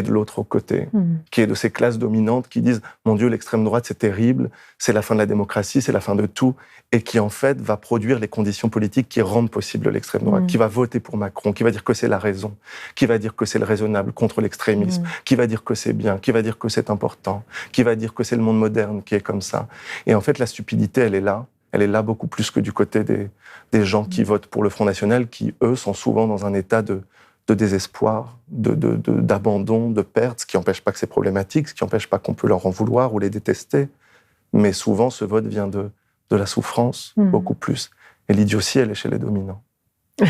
de l'autre côté, qui est de ces classes dominantes qui disent « Mon Dieu, l'extrême droite, c'est terrible, c'est la fin de la démocratie, c'est la fin de tout », et qui, en fait, va produire les conditions politiques qui rendent possible l'extrême droite, qui va voter pour Macron, qui va dire que c'est la raison, qui va dire que c'est le raisonnable contre l'extrémisme, qui va dire que c'est bien, qui va dire que c'est important, qui va dire que c'est le monde moderne qui est comme ça. Et en fait, la stupidité, elle est là. Elle est là beaucoup plus que du côté des gens qui votent pour le Front National, qui, eux, sont souvent dans un état de désespoir, d'abandon, de perte, ce qui n'empêche pas que c'est problématique, ce qui n'empêche pas qu'on peut leur en vouloir ou les détester. Mais souvent, ce vote vient de la souffrance, beaucoup plus. Et l'idiotie, elle est chez les dominants.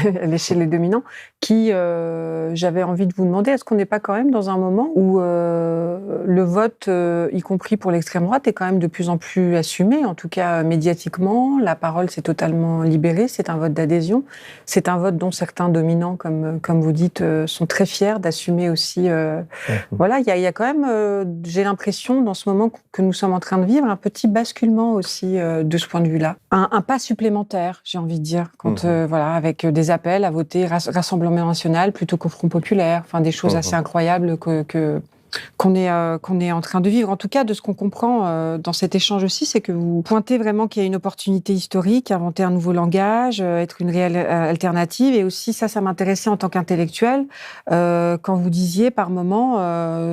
Elle est chez les dominants, qui, j'avais envie de vous demander, est-ce qu'on n'est pas quand même dans un moment où le vote, y compris pour l'extrême droite, est quand même de plus en plus assumé, en tout cas médiatiquement, la parole s'est totalement libérée, c'est un vote d'adhésion, c'est un vote dont certains dominants, comme vous dites, sont très fiers d'assumer aussi. Voilà, il y a quand même, j'ai l'impression, dans ce moment que nous sommes en train de vivre, un petit basculement aussi de ce point de vue-là. Un pas supplémentaire, j'ai envie de dire, quand, voilà, avec des appels à voter Rassemblement National plutôt qu'au Front Populaire, enfin des choses assez incroyables qu'on est en train de vivre. En tout cas, de ce qu'on comprend dans cet échange aussi, c'est que vous pointez vraiment qu'il y a une opportunité historique, inventer un nouveau langage, être une réelle alternative. Et aussi, ça m'intéressait en tant qu'intellectuel, quand vous disiez par moment,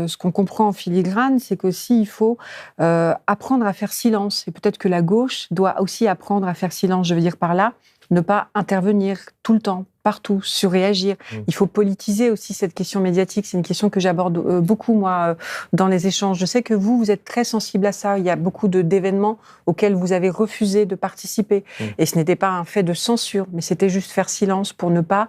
ce qu'on comprend en filigrane, c'est qu'aussi il faut apprendre à faire silence. Et peut-être que la gauche doit aussi apprendre à faire silence. Je veux dire par là, ne pas intervenir tout le temps, partout, surréagir. Il faut politiser aussi cette question médiatique. C'est une question que j'aborde beaucoup, moi, dans les échanges. Je sais que vous êtes très sensible à ça. Il y a beaucoup d'événements auxquels vous avez refusé de participer. Et ce n'était pas un fait de censure, mais c'était juste faire silence pour ne pas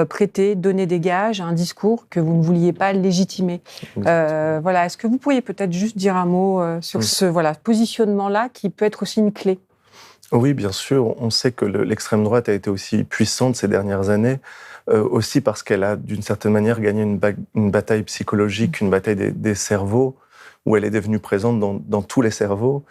prêter, donner des gages à un discours que vous ne vouliez pas légitimer. Voilà. Est-ce que vous pourriez peut-être juste dire un mot sur ce positionnement-là qui peut être aussi une clé ? Oui, bien sûr. On sait que l'extrême droite a été aussi puissante ces dernières années, aussi parce qu'elle a, d'une certaine manière, gagné une bataille psychologique, une bataille des cerveaux, où elle est devenue présente dans tous les cerveaux,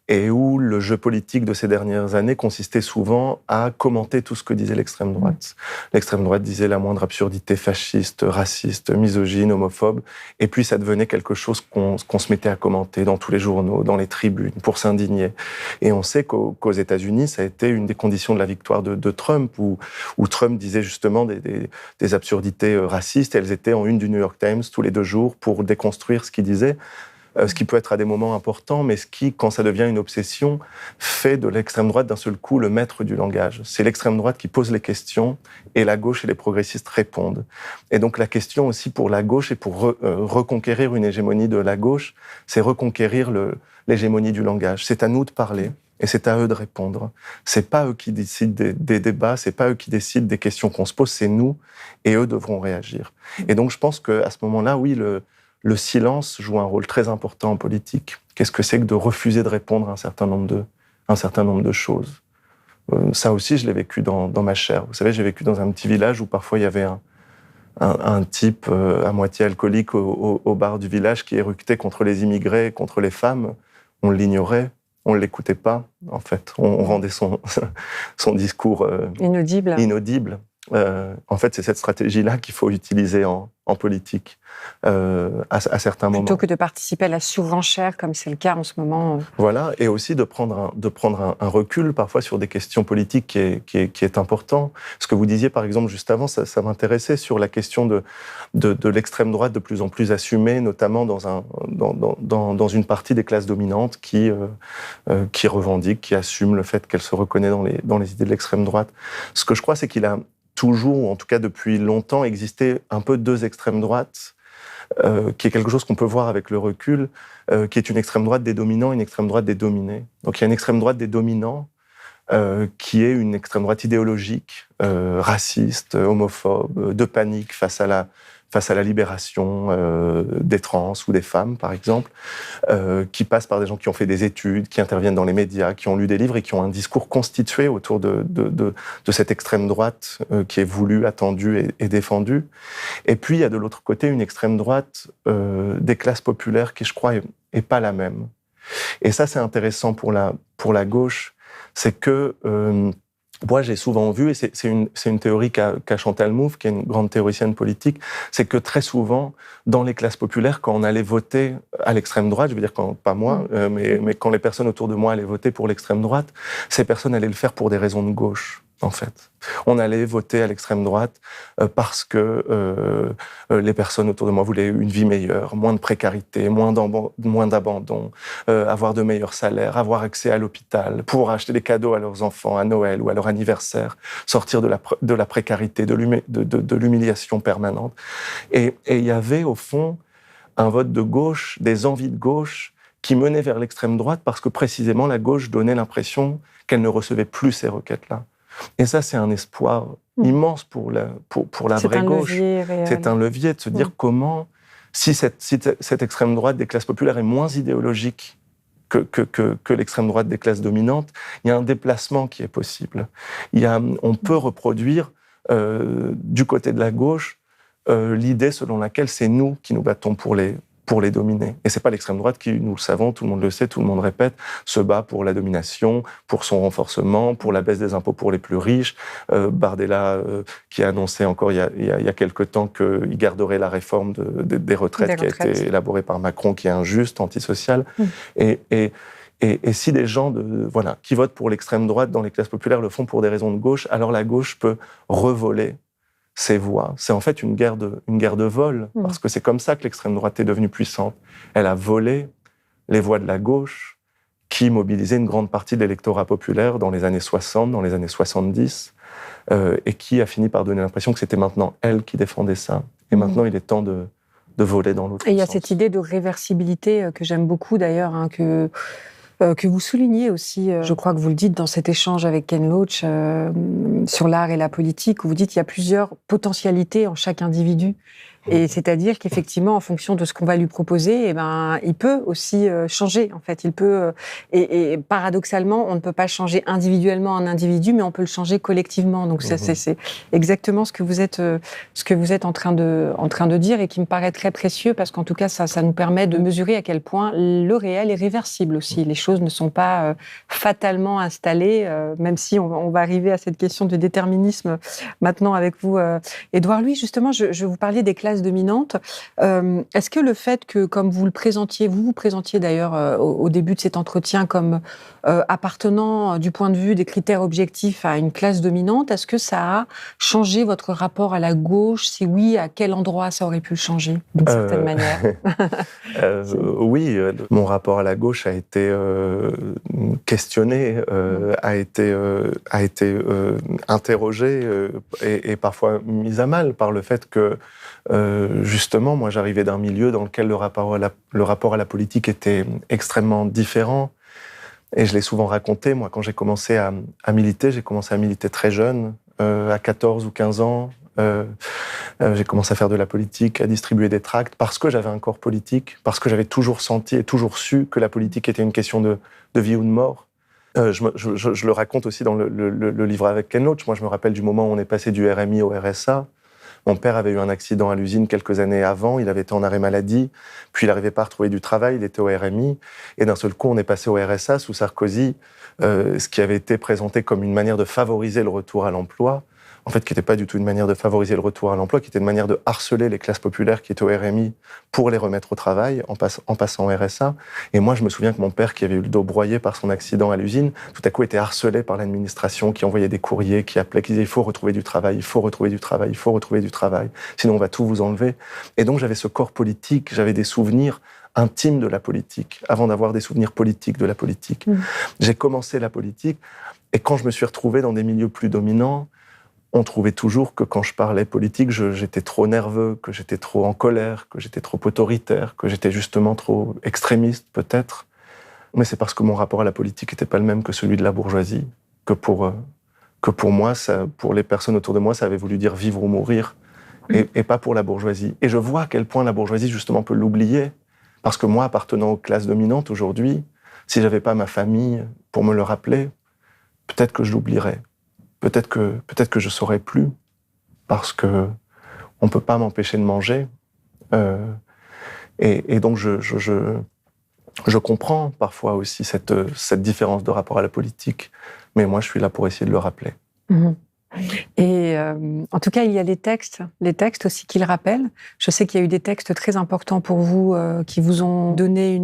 et où le jeu politique de ces dernières années consistait souvent à commenter tout ce que disait l'extrême droite. L'extrême droite disait la moindre absurdité fasciste, raciste, misogyne, homophobe, et puis ça devenait quelque chose qu'on se mettait à commenter dans tous les journaux, dans les tribunes, pour s'indigner. Et on sait qu'aux États-Unis, ça a été une des conditions de la victoire de Trump, où Trump disait justement des absurdités racistes, elles étaient en une du New York Times tous les 2 jours pour déconstruire ce qu'il disait. Ce qui peut être à des moments importants, mais ce qui, quand ça devient une obsession, fait de l'extrême droite d'un seul coup le maître du langage. C'est l'extrême droite qui pose les questions et la gauche et les progressistes répondent. Et donc la question aussi pour la gauche et pour reconquérir une hégémonie de la gauche, c'est reconquérir l'hégémonie du langage. C'est à nous de parler. Et c'est à eux de répondre. C'est pas eux qui décident des débats, c'est pas eux qui décident des questions qu'on se pose, c'est nous, et eux devront réagir. Et donc je pense qu'à ce moment-là, oui, le silence joue un rôle très important en politique. Qu'est-ce que c'est que de refuser de répondre à un certain nombre de choses? Ça aussi, je l'ai vécu dans ma chair. Vous savez, j'ai vécu dans un petit village où parfois il y avait un type à moitié alcoolique au bar du village qui éructait contre les immigrés, contre les femmes. On l'ignorait, on ne l'écoutait pas, en fait. On rendait son discours inaudible. En fait, c'est cette stratégie-là qu'il faut utiliser en politique à certains moments. Plutôt que de participer à la surenchère, comme c'est le cas en ce moment. Voilà, et aussi de prendre un recul parfois sur des questions politiques qui est important. Ce que vous disiez, par exemple, juste avant, ça m'intéressait sur la question de l'extrême droite de plus en plus assumée, notamment dans une partie des classes dominantes qui revendiquent, qui assument le fait qu'elle se reconnaît dans les idées de l'extrême droite. Ce que je crois, c'est qu'il a toujours, ou en tout cas depuis longtemps, existé un peu 2 extrêmes droites, qui est quelque chose qu'on peut voir avec le recul, qui est une extrême droite des dominants et une extrême droite des dominés. Donc il y a une extrême droite des dominants, qui est une extrême droite idéologique, raciste, homophobe, de panique face à la libération des trans ou des femmes, par exemple, qui passe par des gens qui ont fait des études, qui interviennent dans les médias, qui ont lu des livres et qui ont un discours constitué autour de cette extrême droite qui est voulue, attendue et défendue. Et puis, il y a de l'autre côté une extrême droite des classes populaires qui, je crois, est pas la même. Et ça, c'est intéressant pour la gauche, c'est que... moi, j'ai souvent vu, et c'est une théorie qu'a Chantal Mouffe, qui est une grande théoricienne politique, c'est que très souvent, dans les classes populaires, quand on allait voter à l'extrême droite, je veux dire, pas moi, mais quand les personnes autour de moi allaient voter pour l'extrême droite, ces personnes allaient le faire pour des raisons de gauche. en fait. On allait voter à l'extrême droite parce que les personnes autour de moi voulaient une vie meilleure, moins de précarité, moins d'abandon, avoir de meilleurs salaires, avoir accès à l'hôpital, pouvoir acheter des cadeaux à leurs enfants à Noël ou à leur anniversaire, sortir de la précarité, de l'humiliation permanente. Et il y avait au fond un vote de gauche, des envies de gauche qui menaient vers l'extrême droite parce que précisément la gauche donnait l'impression qu'elle ne recevait plus ces requêtes-là. Et ça, c'est un espoir immense pour la vraie gauche. C'est un levier de se dire comment, si cette extrême droite des classes populaires est moins idéologique que l'extrême droite des classes dominantes, il y a un déplacement qui est possible. On peut reproduire du côté de la gauche l'idée selon laquelle c'est nous qui nous battons pour les dominer. Et c'est pas l'extrême droite qui, nous le savons, tout le monde le sait, tout le monde répète, se bat pour la domination, pour son renforcement, pour la baisse des impôts pour les plus riches. Bardella, qui a annoncé encore il y a quelque temps qu'il garderait la réforme des retraites qui a été élaborée par Macron, qui est injuste, antisociale. Et si des gens qui votent pour l'extrême droite dans les classes populaires le font pour des raisons de gauche, alors la gauche peut revoler ces voix. C'est en fait une guerre de vol, parce que c'est comme ça que l'extrême droite est devenue puissante. Elle a volé les voix de la gauche qui mobilisaient une grande partie de l'électorat populaire dans les années 60, dans les années 70, et qui a fini par donner l'impression que c'était maintenant elle qui défendait ça. Et maintenant, il est temps de voler dans l'autre sens. Et il y a cette idée de réversibilité que j'aime beaucoup d'ailleurs, que vous soulignez aussi, je crois que vous le dites dans cet échange avec Ken Loach sur l'art et la politique, où vous dites qu'il y a plusieurs potentialités en chaque individu. Et c'est-à-dire qu'effectivement, en fonction de ce qu'on va lui proposer, il peut aussi changer, en fait. Il peut, et paradoxalement, on ne peut pas changer individuellement un individu, mais on peut le changer collectivement. Donc c'est exactement ce que vous êtes en train de dire, et qui me paraît très précieux, parce qu'en tout cas, ça nous permet de mesurer à quel point le réel est réversible aussi. Les choses ne sont pas fatalement installées, même si on va arriver à cette question de déterminisme maintenant avec vous, Édouard Louis. Justement, je vous parlais des classes dominante. Est-ce que le fait que, comme vous le présentiez, vous présentiez d'ailleurs au début de cet entretien comme appartenant du point de vue des critères objectifs à une classe dominante, est-ce que ça a changé votre rapport à la gauche? Si oui, à quel endroit ça aurait pu le changer, d'une certaine manière? Oui, mon rapport à la gauche a été questionné, a été interrogé et parfois mis à mal par le fait que justement, moi, j'arrivais d'un milieu dans lequel le rapport à la politique était extrêmement différent. Et je l'ai souvent raconté, moi, quand j'ai commencé à militer, j'ai commencé à militer très jeune, à 14 ou 15 ans. J'ai commencé à faire de la politique, à distribuer des tracts, parce que j'avais un corps politique, parce que j'avais toujours senti et toujours su que la politique était une question de vie ou de mort. Je le raconte aussi dans le livre avec Ken Loach. Moi, je me rappelle du moment où on est passé du RMI au RSA. Mon père avait eu un accident à l'usine quelques années avant, il avait été en arrêt maladie, puis il n'arrivait pas à retrouver du travail, il était au RMI, et d'un seul coup, on est passé au RSA sous Sarkozy, ce qui avait été présenté comme une manière de favoriser le retour à l'emploi, en fait, qui n'était pas du tout une manière de favoriser le retour à l'emploi, qui était une manière de harceler les classes populaires qui étaient au RMI pour les remettre au travail en passant au RSA. Et moi, je me souviens que mon père, qui avait eu le dos broyé par son accident à l'usine, tout à coup était harcelé par l'administration, qui envoyait des courriers, qui appelait, qui disait « il faut retrouver du travail, il faut retrouver du travail, il faut retrouver du travail, sinon on va tout vous enlever ». Et donc, j'avais ce corps politique, j'avais des souvenirs intimes de la politique, avant d'avoir des souvenirs politiques de la politique. J'ai commencé la politique, et quand je me suis retrouvé dans des milieux plus dominants, on trouvait toujours que quand je parlais politique, j'étais trop nerveux, que j'étais trop en colère, que j'étais trop autoritaire, que j'étais justement trop extrémiste, peut-être. Mais c'est parce que mon rapport à la politique n'était pas le même que celui de la bourgeoisie, que pour moi, pour les personnes autour de moi, ça avait voulu dire vivre ou mourir, et pas pour la bourgeoisie. Et je vois à quel point la bourgeoisie, justement, peut l'oublier. Parce que moi, appartenant aux classes dominantes aujourd'hui, si j'avais pas ma famille pour me le rappeler, peut-être que je l'oublierais. Peut-être que je saurais plus, parce que on peut pas m'empêcher de manger. Et donc je comprends parfois aussi cette différence de rapport à la politique, mais moi je suis là pour essayer de le rappeler. Et en tout cas, il y a les textes aussi qui le rappellent. Je sais qu'il y a eu des textes très importants pour vous qui vous ont donné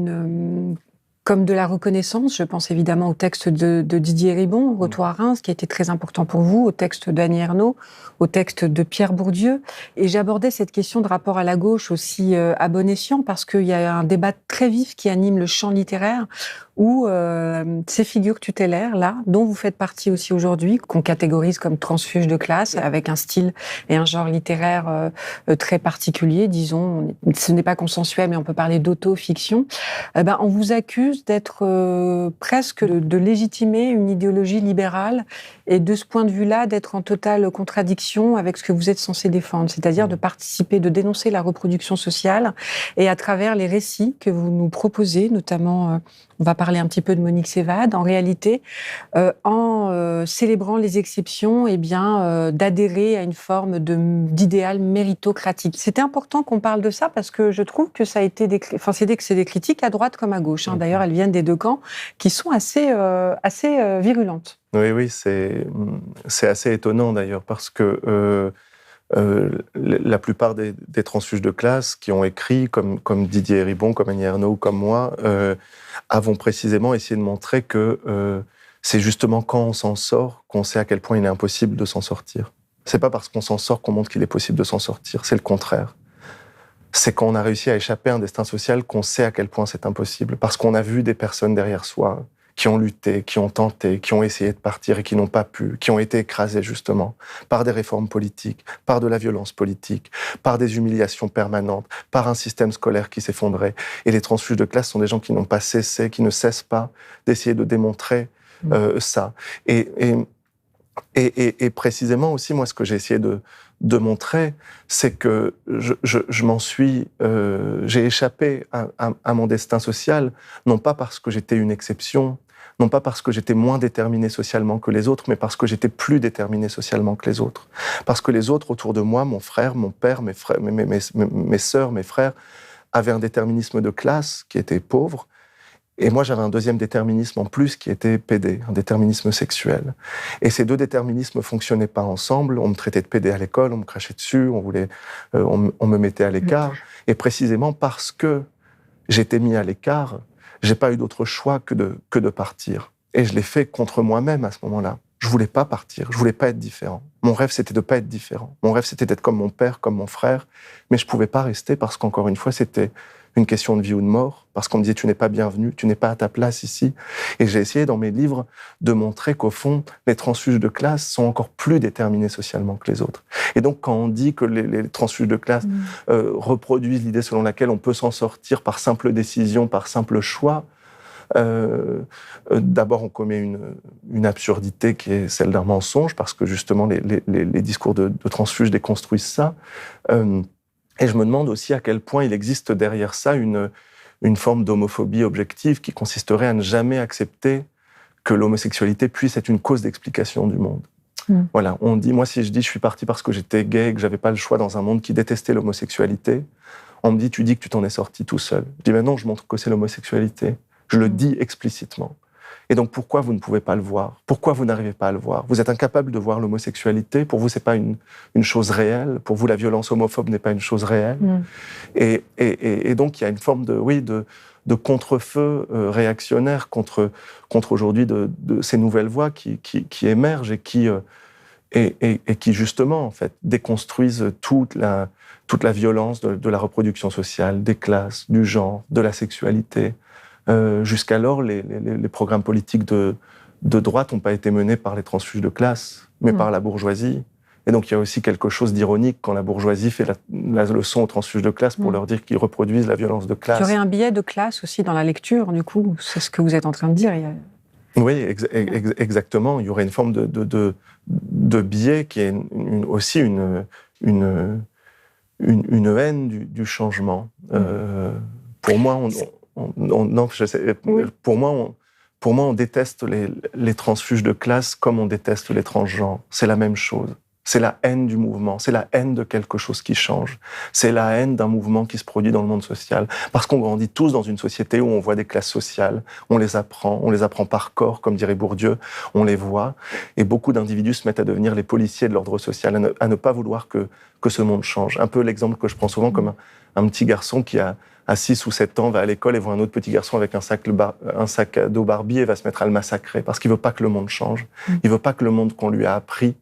comme de la reconnaissance. Je pense évidemment au texte de Didier Ribon, Retour à Reims, qui a été très important pour vous, au texte d'Annie Ernaux, au texte de Pierre Bourdieu. Et j'abordais cette question de rapport à la gauche aussi à bon escient, parce qu'il y a un débat très vif qui anime le champ littéraire, où ces figures tutélaires, là, dont vous faites partie aussi aujourd'hui, qu'on catégorise comme transfuges de classe, avec un style et un genre littéraire très particulier, disons, ce n'est pas consensuel, mais on peut parler d'auto-fiction, on vous accuse d'être presque de légitimer une idéologie libérale, et de ce point de vue-là, d'être en totale contradiction avec ce que vous êtes censé défendre, c'est-à-dire de participer, de dénoncer la reproduction sociale, et à travers les récits que vous nous proposez, notamment, on va parler un petit peu de Monique Sévade, en réalité, en célébrant les exceptions, d'adhérer à une forme d'idéal méritocratique. C'était important qu'on parle de ça, parce que je trouve que ça a été c'est des critiques à droite comme à gauche. Hein. D'ailleurs, elles viennent des deux camps, qui sont assez virulentes. Oui, c'est assez étonnant d'ailleurs, parce que la plupart des transfuges de classe qui ont écrit, comme Didier Ribon, comme Annie Ernaux, comme moi, avons précisément essayé de montrer que c'est justement quand on s'en sort qu'on sait à quel point il est impossible de s'en sortir. C'est pas parce qu'on s'en sort qu'on montre qu'il est possible de s'en sortir, c'est le contraire. C'est quand on a réussi à échapper à un destin social qu'on sait à quel point c'est impossible, parce qu'on a vu des personnes derrière soi qui ont lutté, qui ont tenté, qui ont essayé de partir et qui n'ont pas pu, qui ont été écrasées justement par des réformes politiques, par de la violence politique, par des humiliations permanentes, par un système scolaire qui s'effondrait. Et les transfuges de classe sont des gens qui n'ont pas cessé, qui ne cessent pas d'essayer de démontrer ça. Et précisément aussi, moi, ce que j'ai essayé de montrer, c'est que j'ai échappé à mon destin social, non pas parce que j'étais une exception, non pas parce que j'étais moins déterminé socialement que les autres, mais parce que j'étais plus déterminé socialement que les autres. Parce que les autres autour de moi, mon frère, mon père, mes sœurs, mes frères, avaient un déterminisme de classe qui était pauvre. Et moi, j'avais un deuxième déterminisme en plus qui était pédé, un déterminisme sexuel. Et ces deux déterminismes ne fonctionnaient pas ensemble. On me traitait de pédé à l'école, on me crachait dessus, on me mettait à l'écart. Et précisément parce que j'étais mis à l'écart, j'ai pas eu d'autre choix que de partir. Et je l'ai fait contre moi-même à ce moment-là. Je voulais pas partir, je voulais pas être différent. Mon rêve, c'était de pas être différent. Mon rêve, c'était d'être comme mon père, comme mon frère. Mais je pouvais pas rester parce qu'encore une fois, c'était une question de vie ou de mort, parce qu'on me disait « tu n'es pas bienvenu, tu n'es pas à ta place ici ». Et j'ai essayé dans mes livres de montrer qu'au fond, les transfuges de classe sont encore plus déterminés socialement que les autres. Et donc quand on dit que les transfuges de classe reproduisent l'idée selon laquelle on peut s'en sortir par simple décision, par simple choix, d'abord on commet une absurdité qui est celle d'un mensonge, parce que justement les discours de transfuges déconstruisent ça. Et je me demande aussi à quel point il existe derrière ça une forme d'homophobie objective qui consisterait à ne jamais accepter que l'homosexualité puisse être une cause d'explication du monde. Voilà, moi si je dis je suis parti parce que j'étais gay et que j'avais pas le choix dans un monde qui détestait l'homosexualité, on me dit tu dis que tu t'en es sorti tout seul. Je dis mais non, je montre que c'est l'homosexualité. Je le dis explicitement. Et donc, pourquoi vous ne pouvez pas le voir ? Pourquoi vous n'arrivez pas à le voir ? Vous êtes incapable de voir l'homosexualité. Pour vous, c'est pas une chose réelle. Pour vous, la violence homophobe n'est pas une chose réelle. Et donc, il y a une forme de contre-feu réactionnaire contre aujourd'hui de ces nouvelles voix qui émergent et qui justement, en fait, déconstruisent toute la violence de la reproduction sociale, des classes, du genre, de la sexualité. Jusqu'alors, les programmes politiques de droite n'ont pas été menés par les transfuges de classe, mais par la bourgeoisie. Et donc, il y a aussi quelque chose d'ironique quand la bourgeoisie fait la leçon aux transfuges de classe pour leur dire qu'ils reproduisent la violence de classe. Il y aurait un biais de classe aussi dans la lecture, du coup, c'est ce que vous êtes en train de dire. Oui, exactement. Il y aurait une forme de biais qui est aussi une haine du changement. Pour moi, pour moi, on déteste les transfuges de classe comme on déteste les transgenres. C'est la même chose. C'est la haine du mouvement, c'est la haine de quelque chose qui change. C'est la haine d'un mouvement qui se produit dans le monde social. Parce qu'on grandit tous dans une société où on voit des classes sociales, on les apprend par corps, comme dirait Bourdieu, on les voit. Et beaucoup d'individus se mettent à devenir les policiers de l'ordre social, à ne pas vouloir que ce monde change. Un peu l'exemple que je prends souvent comme un petit garçon qui a à 6 ou 7 ans, va à l'école et voit un autre petit garçon avec un sac à dos Barbie et va se mettre à le massacrer parce qu'il veut pas que le monde change. Il veut pas que le monde qu'on lui a appris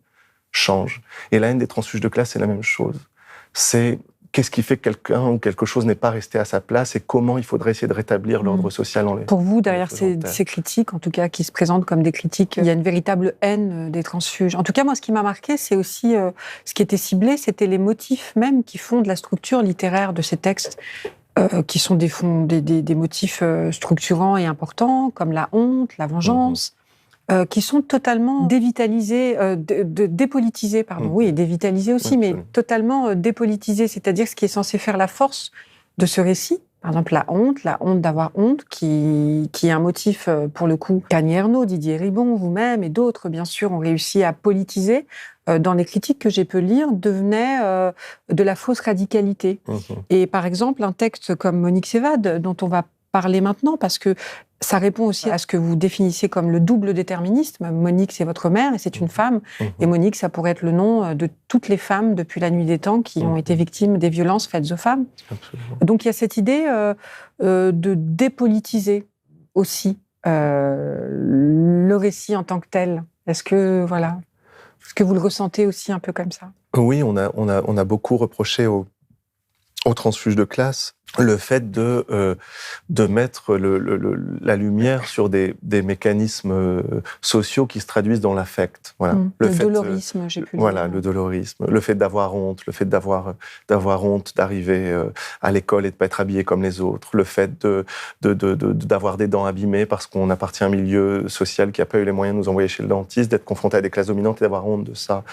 change. Et la haine des transfuges de classe, c'est la même chose. C'est qu'est-ce qui fait que quelqu'un ou quelque chose n'est pas resté à sa place et comment il faudrait essayer de rétablir l'ordre social en les. Pour vous, derrière ces critiques, en tout cas, qui se présentent comme des critiques, il y a une véritable haine des transfuges. En tout cas, moi, ce qui m'a marqué, c'est aussi ce qui était ciblé, c'était les motifs même qui font de la structure littéraire de ces textes, qui sont des motifs structurants et importants, comme la honte, la vengeance. Qui sont totalement dévitalisés, dépolitisés, pardon. Oui, et dévitalisés aussi, mais totalement dépolitisés. C'est-à-dire ce qui est censé faire la force de ce récit. Par exemple, la honte d'avoir honte, qui est un motif, pour le coup, Annie Ernaux, Didier Ribon, vous-même et d'autres, bien sûr, ont réussi à politiser. Dans les critiques que j'ai pu lire, devenait de la fausse radicalité. Et par exemple, un texte comme Monique Sévade, dont on va parler maintenant, parce que ça répond aussi à ce que vous définissez comme le double déterminisme. Monique, c'est votre mère et c'est une femme. Et Monique, ça pourrait être le nom de toutes les femmes depuis la nuit des temps qui ont été victimes des violences faites aux femmes. Absolument. Donc il y a cette idée de dépolitiser aussi le récit en tant que tel. Est-ce que vous le ressentez aussi un peu comme ça? Oui, on a beaucoup reproché aux transfuges de classe le fait de mettre la lumière sur des mécanismes sociaux qui se traduisent dans l'affect. Voilà. Le dolorisme, j'ai pu le dire. Voilà, le dolorisme. Le fait d'avoir honte, le fait d'avoir honte d'arriver à l'école et de pas être habillé comme les autres, le fait d'avoir des dents abîmées parce qu'on appartient à un milieu social qui n'a pas eu les moyens de nous envoyer chez le dentiste, d'être confronté à des classes dominantes et d'avoir honte de ça.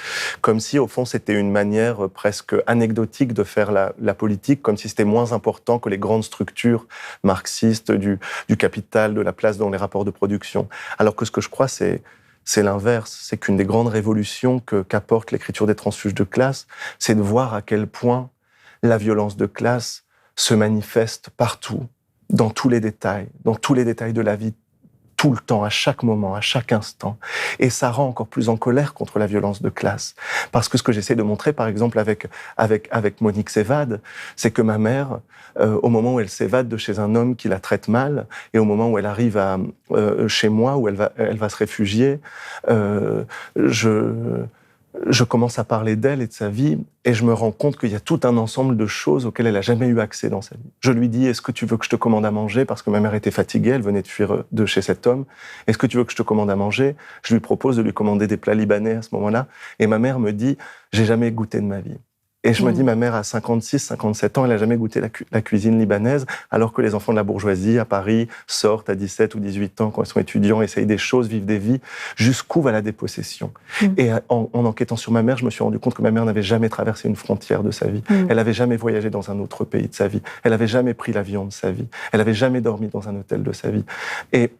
Comme si, au fond, c'était une manière presque anecdotique de faire la politique, comme si c'était moins important que les grandes structures marxistes du capital, de la place dans les rapports de production. Alors que ce que je crois, c'est l'inverse. C'est qu'une des grandes révolutions qu'apporte l'écriture des transfuges de classe, c'est de voir à quel point la violence de classe se manifeste partout, dans tous les détails de la vie, tout le temps, à chaque moment, à chaque instant. Et ça rend encore plus en colère contre la violence de classe. Parce que ce que j'essaie de montrer, par exemple, avec Monique Sévade, c'est que ma mère, au moment où elle s'évade de chez un homme qui la traite mal, et au moment où elle arrive chez moi, où elle va se réfugier, je commence à parler d'elle et de sa vie, et je me rends compte qu'il y a tout un ensemble de choses auxquelles elle n'a jamais eu accès dans sa vie. Je lui dis, est-ce que tu veux que je te commande à manger? Parce que ma mère était fatiguée, elle venait de fuir de chez cet homme. Est-ce que tu veux que je te commande à manger? Je lui propose de lui commander des plats libanais à ce moment-là, et ma mère me dit, j'ai jamais goûté de ma vie. Et je me dis, ma mère a 56, 57 ans, elle n'a jamais goûté la cuisine libanaise, alors que les enfants de la bourgeoisie à Paris sortent à 17 ou 18 ans quand ils sont étudiants, essayent des choses, vivent des vies. Jusqu'où va la dépossession? Et en enquêtant sur ma mère, je me suis rendu compte que ma mère n'avait jamais traversé une frontière de sa vie. Elle n'avait jamais voyagé dans un autre pays de sa vie. Elle n'avait jamais pris l'avion de sa vie. Elle n'avait jamais dormi dans un hôtel de sa vie. Et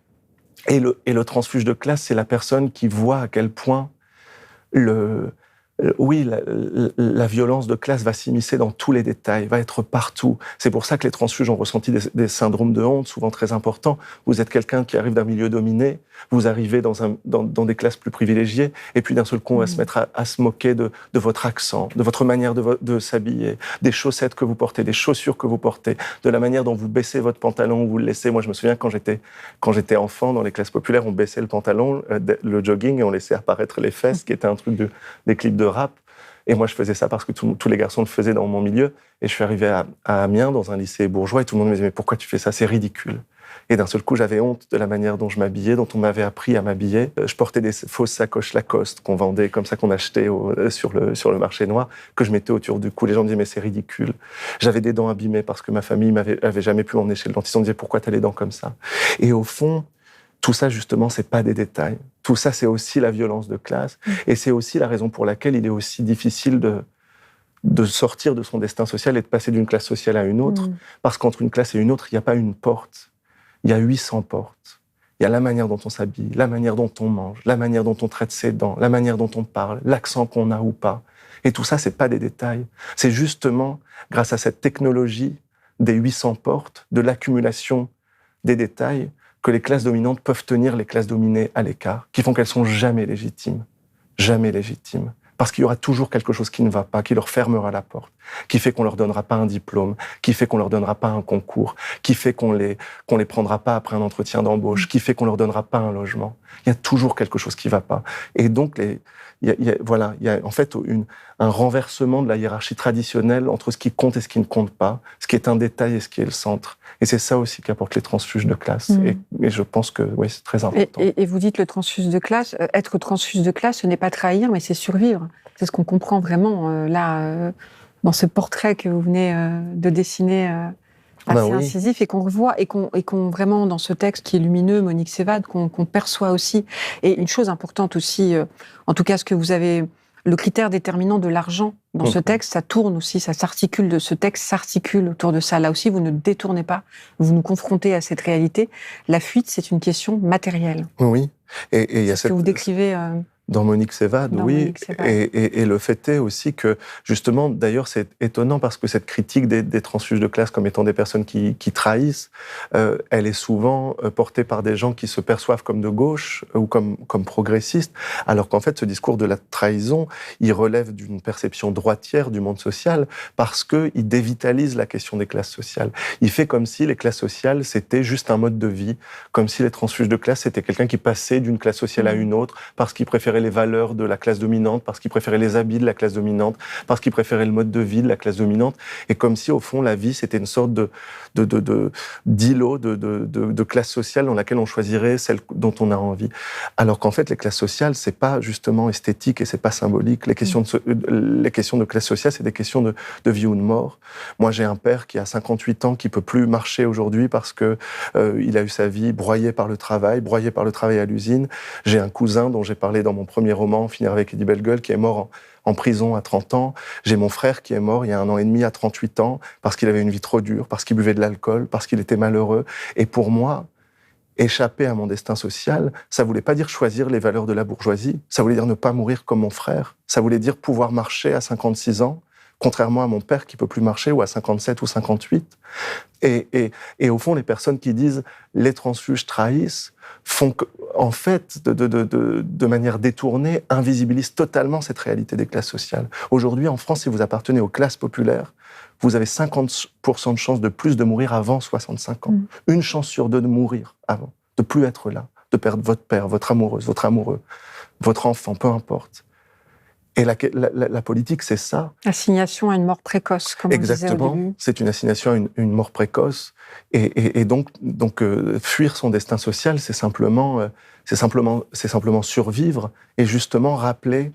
le transfuge de classe, c'est la personne qui voit à quel point la violence de classe va s'immiscer dans tous les détails, va être partout. C'est pour ça que les transfuges ont ressenti des syndromes de honte, souvent très importants. Vous êtes quelqu'un qui arrive d'un milieu dominé, vous arrivez dans des classes plus privilégiées, et puis d'un seul coup, on va se mettre à se moquer de votre accent, de votre manière de s'habiller, des chaussettes que vous portez, des chaussures que vous portez, de la manière dont vous baissez votre pantalon ou vous le laissez. Moi, je me souviens, quand j'étais enfant, dans les classes populaires, on baissait le pantalon, le jogging, et on laissait apparaître les fesses, qui était un truc des clips de rap. Et moi, je faisais ça parce que tous les garçons le faisaient dans mon milieu. Et je suis arrivé à Amiens, dans un lycée bourgeois, et tout le monde me disait « Mais pourquoi tu fais ça? C'est ridicule ». Et d'un seul coup, j'avais honte de la manière dont je m'habillais, dont on m'avait appris à m'habiller. Je portais des fausses sacoches Lacoste qu'on vendait, comme ça, qu'on achetait sur le marché noir, que je mettais autour du cou. Les gens me disaient « Mais c'est ridicule ». J'avais des dents abîmées parce que ma famille avait jamais pu m'emmener chez le dentiste. On me disait « Pourquoi t'as les dents comme ça ?» Et au fond, tout ça, justement, c'est pas des détails. Tout ça, c'est aussi la violence de classe. Et c'est aussi la raison pour laquelle il est aussi difficile de sortir de son destin social et de passer d'une classe sociale à une autre. Parce qu'entre une classe et une autre, il n'y a pas une porte. Il y a 800 portes. Il y a la manière dont on s'habille, la manière dont on mange, la manière dont on traite ses dents, la manière dont on parle, l'accent qu'on a ou pas. Et tout ça, c'est pas des détails. C'est justement grâce à cette technologie des 800 portes, de l'accumulation des détails, que les classes dominantes peuvent tenir les classes dominées à l'écart, qui font qu'elles sont jamais légitimes. Jamais légitimes. Parce qu'il y aura toujours quelque chose qui ne va pas, qui leur fermera la porte. qui fait qu'on leur donnera pas un diplôme, qui fait qu'on leur donnera pas un concours, qui fait qu'on les prendra pas après un entretien d'embauche, qui fait qu'on leur donnera pas un logement. Il y a toujours quelque chose qui va pas. Et donc, il y a en fait un renversement de la hiérarchie traditionnelle entre ce qui compte et ce qui ne compte pas, ce qui est un détail et ce qui est le centre. Et c'est ça aussi qu'apportent les transfuges de classe. Et je pense que oui, c'est très important. Et vous dites le transfuse de classe, être transfuse de classe, ce n'est pas trahir, mais c'est survivre. C'est ce qu'on comprend vraiment dans ce portrait que vous venez de dessiner assez incisif et qu'on revoit et qu'on vraiment dans ce texte qui est lumineux, Monique Sévade, qu'on perçoit aussi. Et une chose importante aussi, en tout cas ce que vous avez, le critère déterminant de l'argent dans ce texte, ça tourne aussi, ça s'articule, ce texte s'articule autour de ça. Là aussi, vous ne détournez pas, vous nous confrontez à cette réalité. La fuite, c'est une question matérielle. Oui. Et il y a ce que vous décrivez... Dans Monique Sévade, oui. Monique Sévade. Et le fait est aussi que, justement, d'ailleurs, c'est étonnant parce que cette critique des transfuges de classe comme étant des personnes qui trahissent, elle est souvent portée par des gens qui se perçoivent comme de gauche ou comme progressistes, alors qu'en fait, ce discours de la trahison, il relève d'une perception droitière du monde social parce qu'il dévitalise la question des classes sociales. Il fait comme si les classes sociales, c'était juste un mode de vie, comme si les transfuges de classe, c'était quelqu'un qui passait d'une classe sociale à une autre parce qu'il préférait les valeurs de la classe dominante, parce qu'il préférait les habits de la classe dominante, parce qu'il préférait le mode de vie de la classe dominante, et comme si, au fond, la vie, c'était une sorte d'îlot, de classe sociale dans laquelle on choisirait celle dont on a envie. Alors qu'en fait, les classes sociales, c'est pas justement esthétique et c'est pas symbolique. Les questions de classe sociale, c'est des questions de vie ou de mort. Moi, j'ai un père qui a 58 ans, qui peut plus marcher aujourd'hui parce que il a eu sa vie broyée par le travail à l'usine. J'ai un cousin dont j'ai parlé dans mon premier roman, Finir avec Eddie Bellegueule, qui est mort en prison à 30 ans. J'ai mon frère qui est mort il y a 1 an et demi à 38 ans, parce qu'il avait une vie trop dure, parce qu'il buvait de l'alcool, parce qu'il était malheureux. Et pour moi, échapper à mon destin social, ça voulait pas dire choisir les valeurs de la bourgeoisie, ça voulait dire ne pas mourir comme mon frère, ça voulait dire pouvoir marcher à 56 ans, contrairement à mon père qui peut plus marcher, ou à 57 ou 58. Et au fond, les personnes qui disent « les transfuges trahissent », font en fait, de manière détournée, invisibilisent totalement cette réalité des classes sociales. Aujourd'hui, en France, si vous appartenez aux classes populaires, vous avez 50% de chances de plus de mourir avant 65 ans. Une chance sur 2 de mourir avant, de plus être là, de perdre votre père, votre amoureuse, votre amoureux, votre enfant, peu importe. Et la politique, c'est ça. Assignation à une mort précoce, comme on disait au début. Exactement, c'est une assignation à une mort précoce. Et donc fuir son destin social, c'est simplement survivre et justement rappeler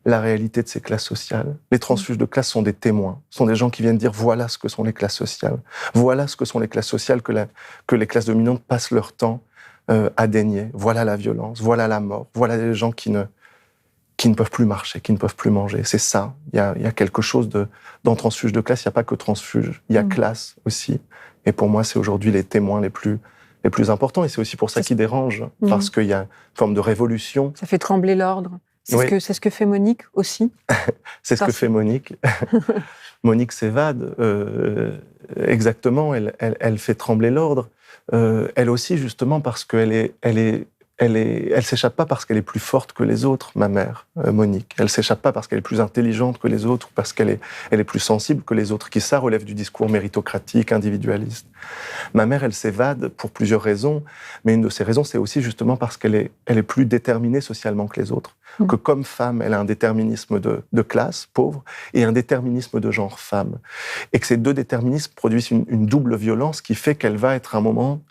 la réalité de ces classes sociales. Les transfuges de classe sont des témoins, sont des gens qui viennent dire voilà ce que sont les classes sociales. Voilà ce que sont les classes sociales que les classes dominantes passent leur temps à dénier. Voilà la violence, voilà la mort, voilà les gens qui ne peuvent plus marcher, qui ne peuvent plus manger. C'est ça. Il y a quelque chose dans transfuge de classe. Il n'y a pas que transfuge. Il y a classe aussi. Et pour moi, c'est aujourd'hui les témoins les plus importants. Et c'est aussi pour ça qu'ils dérangent. Parce qu'il y a une forme de révolution. Ça fait trembler l'ordre. C'est ce que fait Monique aussi. C'est ce que fait Monique. Monique Sévade, exactement, elle fait trembler l'ordre. Elle aussi, justement, parce qu'elle s'échappe pas parce qu'elle est plus forte que les autres, ma mère, Monique. Elle s'échappe pas parce qu'elle est plus intelligente que les autres, ou parce qu'elle est plus sensible que les autres, qui ça relève du discours méritocratique, individualiste. Ma mère, elle s'évade pour plusieurs raisons, mais une de ces raisons, c'est aussi justement parce qu'elle est plus déterminée socialement que les autres. Que comme femme, elle a un déterminisme de classe, pauvre, et un déterminisme de genre, femme. Et que ces 2 déterminismes produisent une double violence qui fait qu'elle va être à un moment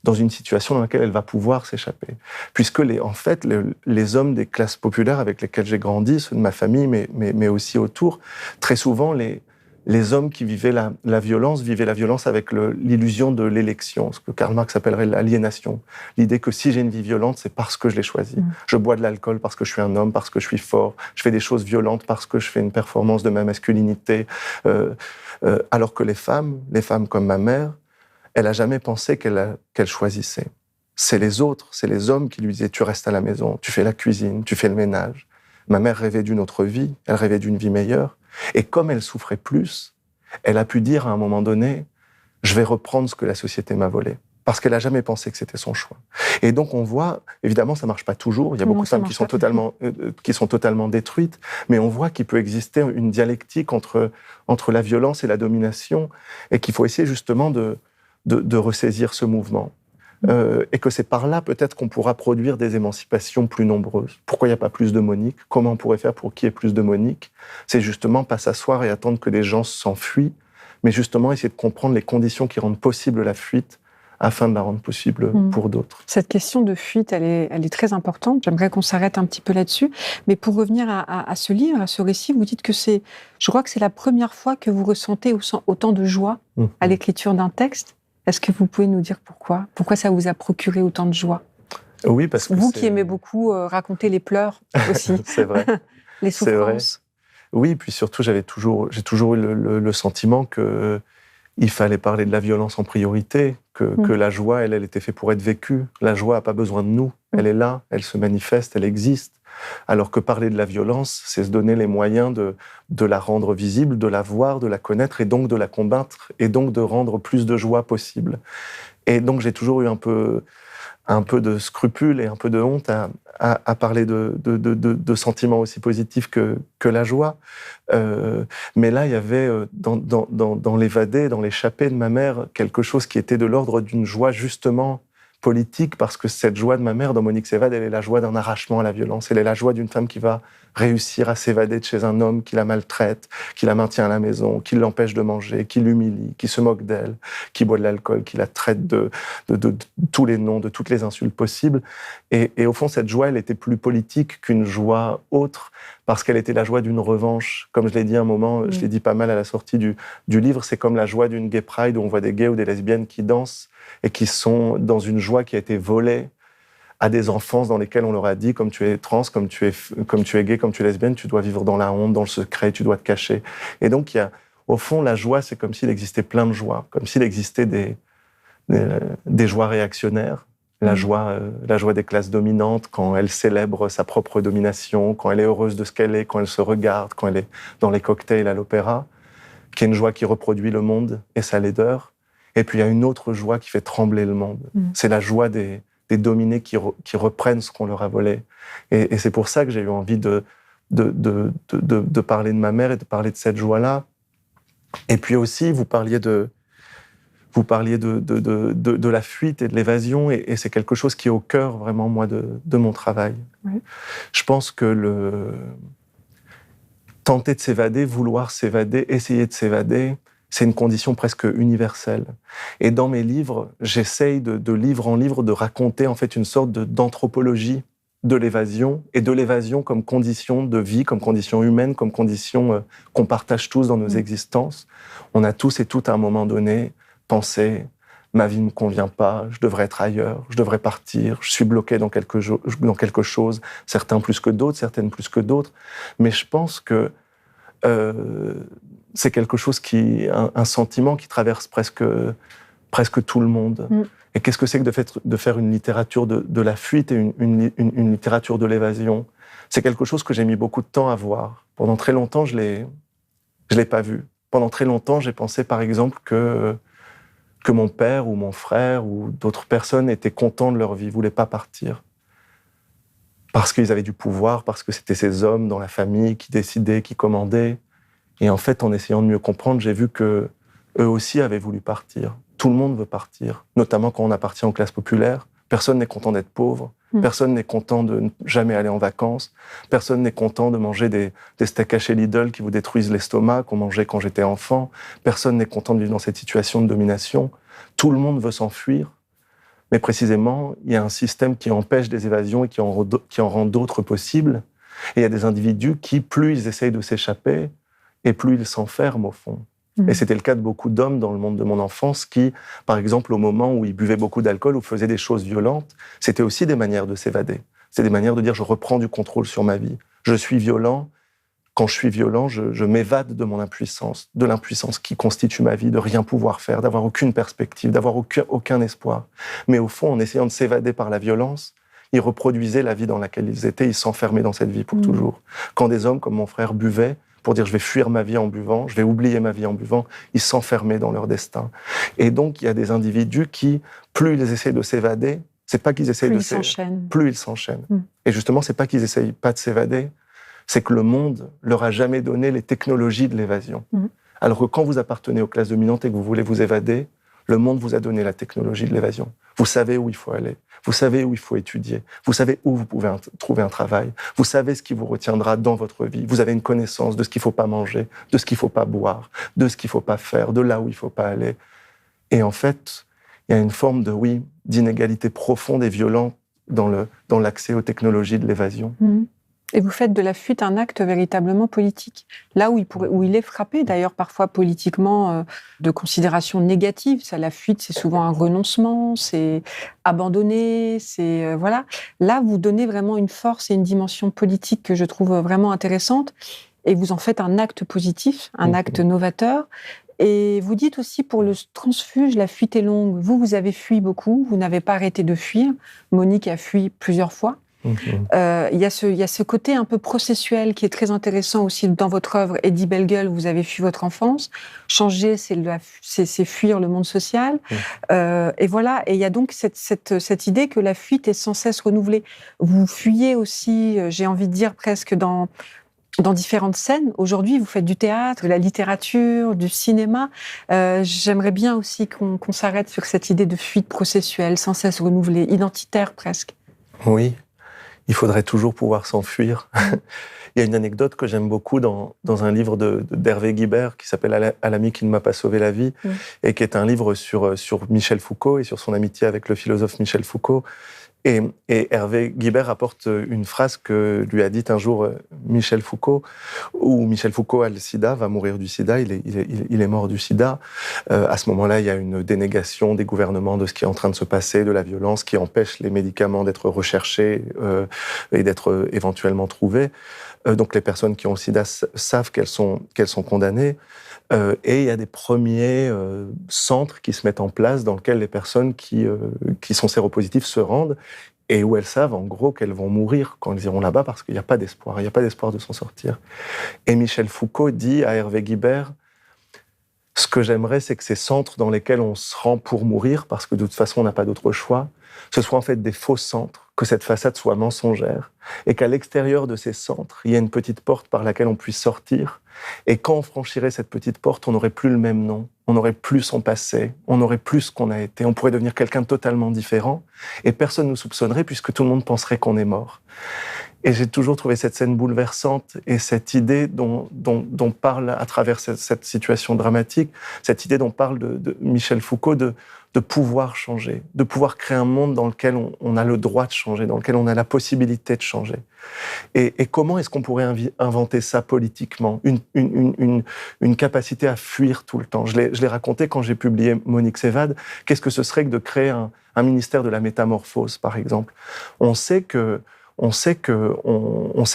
dans une situation dans laquelle elle va pouvoir s'échapper. Puisque les hommes des classes populaires avec lesquels j'ai grandi, ceux de ma famille, mais aussi autour, très souvent, les hommes qui vivaient la violence avec l'illusion de l'élection, ce que Karl Marx appellerait l'aliénation. L'idée que si j'ai une vie violente, c'est parce que je l'ai choisie. Je bois de l'alcool parce que je suis un homme, parce que je suis fort. Je fais des choses violentes parce que je fais une performance de ma masculinité. Alors que les femmes comme ma mère, elle n'a jamais pensé qu'elle choisissait. C'est les autres, c'est les hommes qui lui disaient « tu restes à la maison, tu fais la cuisine, tu fais le ménage ». Ma mère rêvait d'une autre vie, elle rêvait d'une vie meilleure. Et comme elle souffrait plus, elle a pu dire à un moment donné « je vais reprendre ce que la société m'a volé ». parce qu'elle n'a jamais pensé que c'était son choix. Et donc on voit, évidemment ça ne marche pas toujours, il y a beaucoup de femmes qui sont totalement détruites, mais on voit qu'il peut exister une dialectique entre la violence et la domination, et qu'il faut essayer justement de ressaisir ce mouvement. Et que c'est par là peut-être qu'on pourra produire des émancipations plus nombreuses. Pourquoi il n'y a pas plus de Monique ? Comment on pourrait faire pour qu'il y ait plus de Monique ? C'est justement pas s'asseoir et attendre que des gens s'enfuient, mais justement essayer de comprendre les conditions qui rendent possible la fuite, afin de la rendre possible pour d'autres. Cette question de fuite, elle est très importante. J'aimerais qu'on s'arrête un petit peu là-dessus. Mais pour revenir à ce livre, à ce récit, vous dites que je crois que c'est la première fois que vous ressentez autant de joie à l'écriture d'un texte. Est-ce que vous pouvez nous dire pourquoi ? Pourquoi ça vous a procuré autant de joie ? Oui, parce que vous qui aimez beaucoup raconter les pleurs aussi. C'est vrai. Les souffrances. Oui, puis surtout, j'ai toujours eu le sentiment que il fallait parler de la violence en priorité, que la joie, elle était faite pour être vécue. La joie n'a pas besoin de nous. Elle est là, elle se manifeste, elle existe. Alors que parler de la violence, c'est se donner les moyens de la rendre visible, de la voir, de la connaître, et donc de la combattre, et donc de rendre plus de joie possible. Et donc j'ai toujours eu un peu de scrupule et un peu de honte à parler de sentiments aussi positifs que la joie. Mais là, il y avait dans l'évadé, dans l'échappée de ma mère, quelque chose qui était de l'ordre d'une joie justement politique, parce que cette joie de ma mère dans Monique s'évade, elle est la joie d'un arrachement à la violence. Elle est la joie d'une femme qui va réussir à s'évader de chez un homme qui la maltraite, qui la maintient à la maison, qui l'empêche de manger, qui l'humilie, qui se moque d'elle, qui boit de l'alcool, qui la traite de tous les noms, de toutes les insultes possibles. Et au fond, cette joie, elle était plus politique qu'une joie autre, parce qu'elle était la joie d'une revanche. Comme je l'ai dit un moment, je l'ai dit pas mal à la sortie du livre, c'est comme la joie d'une gay pride où on voit des gays ou des lesbiennes qui dansent et qui sont dans une joie qui a été volée à des enfances dans lesquelles on leur a dit, comme tu es trans, comme tu es gay, comme tu es lesbienne, tu dois vivre dans la honte, dans le secret, tu dois te cacher. Et donc, au fond, la joie, c'est comme s'il existait plein de joies, comme s'il existait des joies réactionnaires. La joie des classes dominantes, quand elle célèbre sa propre domination, quand elle est heureuse de ce qu'elle est, quand elle se regarde, quand elle est dans les cocktails à l'opéra, qui est une joie qui reproduit le monde et sa laideur. Et puis il y a une autre joie qui fait trembler le monde. C'est la joie des dominés qui reprennent ce qu'on leur a volé. Et c'est pour ça que j'ai eu envie de parler de ma mère et de parler de cette joie-là. Et puis aussi, vous parliez de la fuite et de l'évasion, et c'est quelque chose qui est au cœur, vraiment, moi, de mon travail. Oui. Je pense que tenter de s'évader, vouloir s'évader, essayer de s'évader, c'est une condition presque universelle. Et dans mes livres, j'essaye de livre en livre de raconter en fait une sorte d'anthropologie de l'évasion, et de l'évasion comme condition de vie, comme condition humaine, comme condition qu'on partage tous dans nos existences. On a tous et toutes à un moment donné pensé « ma vie ne me convient pas, je devrais être ailleurs, je devrais partir, je suis bloqué dans quelque chose, certains plus que d'autres, certaines plus que d'autres ». Mais je pense que c'est quelque chose un sentiment qui traverse presque tout le monde. Et qu'est-ce que c'est que de faire une littérature de la fuite et une littérature de l'évasion ? C'est quelque chose que j'ai mis beaucoup de temps à voir. Pendant très longtemps, je l'ai pas vu. Pendant très longtemps, j'ai pensé, par exemple, que mon père ou mon frère ou d'autres personnes étaient contents de leur vie, voulaient pas partir. Parce qu'ils avaient du pouvoir, parce que c'était ces hommes dans la famille qui décidaient, qui commandaient. Et en fait, en essayant de mieux comprendre, j'ai vu que eux aussi avaient voulu partir. Tout le monde veut partir, notamment quand on appartient aux classes populaires. Personne n'est content d'être pauvre. Personne n'est content de ne jamais aller en vacances. Personne n'est content de manger des steaks hachés Lidl qui vous détruisent l'estomac, qu'on mangeait quand j'étais enfant. Personne n'est content de vivre dans cette situation de domination. Tout le monde veut s'enfuir. Mais précisément, il y a un système qui empêche des évasions et qui en rend d'autres possibles. Et il y a des individus qui, plus ils essayent de s'échapper, et plus ils s'enferment au fond. Et c'était le cas de beaucoup d'hommes dans le monde de mon enfance qui, par exemple, au moment où ils buvaient beaucoup d'alcool ou faisaient des choses violentes, c'était aussi des manières de s'évader. C'est des manières de dire « je reprends du contrôle sur ma vie. Je suis violent. Quand je suis violent, je m'évade de mon impuissance, de l'impuissance qui constitue ma vie, de rien pouvoir faire, d'avoir aucune perspective, d'avoir aucun espoir. » Mais au fond, en essayant de s'évader par la violence, ils reproduisaient la vie dans laquelle ils étaient, ils s'enfermaient dans cette vie pour toujours. Quand des hommes comme mon frère buvaient, pour dire je vais fuir ma vie en buvant, je vais oublier ma vie en buvant, ils s'enfermaient dans leur destin. Et donc il y a des individus qui, plus ils essaient de s'évader, c'est pas qu'ils essayent Plus de ils s'enchaînent. plus ils s'enchaînent. Et justement, c'est pas qu'ils essayent pas de s'évader, c'est que le monde leur a jamais donné les technologies de l'évasion. Alors que quand vous appartenez aux classes dominantes et que vous voulez vous évader, le monde vous a donné la technologie de l'évasion. Vous savez où il faut aller, vous savez où il faut étudier, vous savez où vous pouvez trouver un travail, vous savez ce qui vous retiendra dans votre vie, vous avez une connaissance de ce qu'il ne faut pas manger, de ce qu'il ne faut pas boire, de ce qu'il ne faut pas faire, de là où il ne faut pas aller. Et en fait, il y a une forme d'inégalité profonde et violente dans l'accès aux technologies de l'évasion. Et vous faites de la fuite un acte véritablement politique. Là où il est frappé, d'ailleurs, parfois politiquement, de considérations négatives. Ça, la fuite, c'est souvent un renoncement, c'est abandonner, c'est... voilà. Là, vous donnez vraiment une force et une dimension politique que je trouve vraiment intéressante. Et vous en faites un acte positif, un acte novateur. Et vous dites aussi, pour le transfuge, la fuite est longue. Vous avez fui beaucoup, vous n'avez pas arrêté de fuir. Monique a fui plusieurs fois. Il y a ce côté un peu processuel qui est très intéressant aussi dans votre œuvre. Eddie Bellegueule, vous avez fui votre enfance. Changer, c'est fuir le monde social. Et voilà. Et il y a donc cette idée que la fuite est sans cesse renouvelée. Vous fuyez aussi, j'ai envie de dire presque dans différentes scènes. Aujourd'hui, vous faites du théâtre, de la littérature, du cinéma. J'aimerais bien aussi qu'on s'arrête sur cette idée de fuite processuelle, sans cesse renouvelée, identitaire presque. Oui. Il faudrait toujours pouvoir s'enfuir. Il y a une anecdote que j'aime beaucoup dans un livre d'Hervé Guibert qui s'appelle « À l'ami qui ne m'a pas sauvé la vie » et qui est un livre sur Michel Foucault et sur son amitié avec le philosophe Michel Foucault. Et Hervé Guibert apporte une phrase que lui a dite un jour Michel Foucault, où Michel Foucault a le sida, va mourir du sida, il est mort du sida. À ce moment-là, il y a une dénégation des gouvernements de ce qui est en train de se passer, de la violence qui empêche les médicaments d'être recherchés et d'être éventuellement trouvés. Donc les personnes qui ont le sida savent qu'elles sont condamnées. Et il y a des premiers centres qui se mettent en place dans lesquels les personnes qui sont séropositives se rendent et où elles savent en gros qu'elles vont mourir quand elles iront là-bas parce qu'il n'y a pas d'espoir, il n'y a pas d'espoir de s'en sortir. Et Michel Foucault dit à Hervé Guibert, ce que j'aimerais, c'est que ces centres dans lesquels on se rend pour mourir, parce que de toute façon on n'a pas d'autre choix, ce soient en fait des faux centres, que cette façade soit mensongère, et qu'à l'extérieur de ces centres, il y a une petite porte par laquelle on puisse sortir, et quand on franchirait cette petite porte, on n'aurait plus le même nom, on n'aurait plus son passé, on n'aurait plus ce qu'on a été, on pourrait devenir quelqu'un de totalement différent, et personne ne nous soupçonnerait puisque tout le monde penserait qu'on est mort. Et j'ai toujours trouvé cette scène bouleversante et cette idée dont parle à travers cette situation dramatique, cette idée dont parle de Michel Foucault de pouvoir changer, de pouvoir créer un monde dans lequel on a le droit de changer, dans lequel on a la possibilité de changer. Et comment est-ce qu'on pourrait inventer ça politiquement, une capacité à fuir tout le temps. Je l'ai raconté quand j'ai publié Monique s'évade. Qu'est-ce que ce serait que de créer un ministère de la métamorphose, par exemple? On sait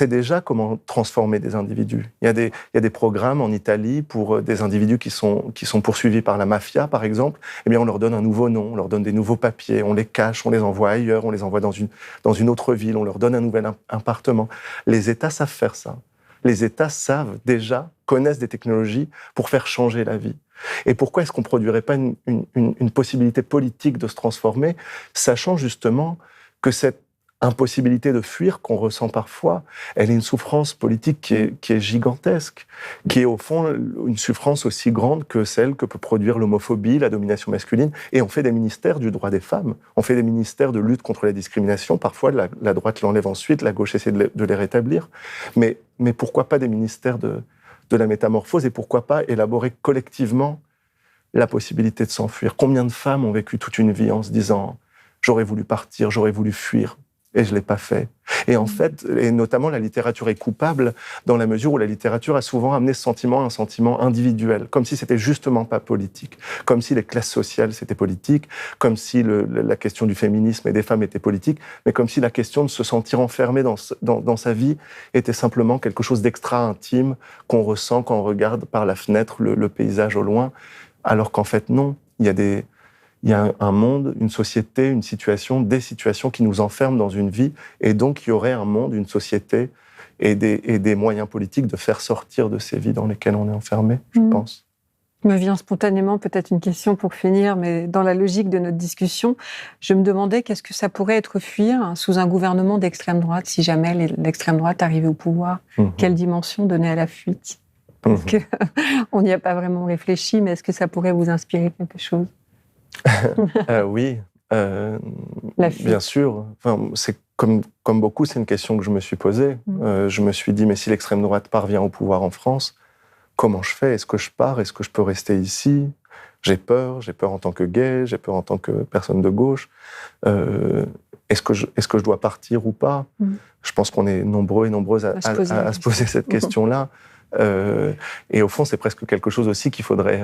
déjà comment transformer des individus. Il y a des programmes en Italie pour des individus qui sont poursuivis par la mafia, par exemple. Eh bien, on leur donne un nouveau nom, on leur donne des nouveaux papiers, on les cache, on les envoie ailleurs, on les envoie dans une autre ville, on leur donne un nouvel appartement. Les États savent faire ça. Les États connaissent des technologies pour faire changer la vie. Et pourquoi est-ce qu'on ne produirait pas une possibilité politique de se transformer, sachant justement que cette impossibilité de fuir qu'on ressent parfois, elle est une souffrance politique qui est gigantesque, qui est au fond une souffrance aussi grande que celle que peut produire l'homophobie, la domination masculine. Et on fait des ministères du droit des femmes, on fait des ministères de lutte contre la discrimination, parfois la droite l'enlève ensuite, la gauche essaie de les rétablir. Mais pourquoi pas des ministères de la métamorphose et pourquoi pas élaborer collectivement la possibilité de s'enfuir? Combien de femmes ont vécu toute une vie en se disant « j'aurais voulu partir, j'aurais voulu fuir ». Et je ne l'ai pas fait. Et en fait, et notamment la littérature est coupable dans la mesure où la littérature a souvent amené ce sentiment à un sentiment individuel, comme si c'était justement pas politique, comme si les classes sociales c'était politique, comme si la question du féminisme et des femmes était politique, mais comme si la question de se sentir enfermé dans sa vie était simplement quelque chose d'extra intime qu'on ressent quand on regarde par la fenêtre le paysage au loin, alors qu'en fait non, il y a un monde, une société, une situation, des situations qui nous enferment dans une vie, et donc il y aurait un monde, une société, et des moyens politiques de faire sortir de ces vies dans lesquels on est enfermé, je pense. Me vient spontanément peut-être une question pour finir, mais dans la logique de notre discussion, je me demandais qu'est-ce que ça pourrait être fuir sous un gouvernement d'extrême droite, si jamais l'extrême droite arrivait au pouvoir. Quelle dimension donner à la fuite? Parce qu'on n'y a pas vraiment réfléchi, mais est-ce que ça pourrait vous inspirer quelque chose? Oui, La fuite. bien sûr. Enfin, c'est comme beaucoup, c'est une question que je me suis posée. Je me suis dit, mais si l'extrême droite parvient au pouvoir en France, comment je fais? Est-ce que je pars? Est-ce que je peux rester ici? J'ai peur en tant que gay, j'ai peur en tant que personne de gauche. Est-ce que je dois partir ou pas? Je pense qu'on est nombreux et nombreuses à se poser cette question-là. Et au fond, c'est presque quelque chose aussi qu'il faudrait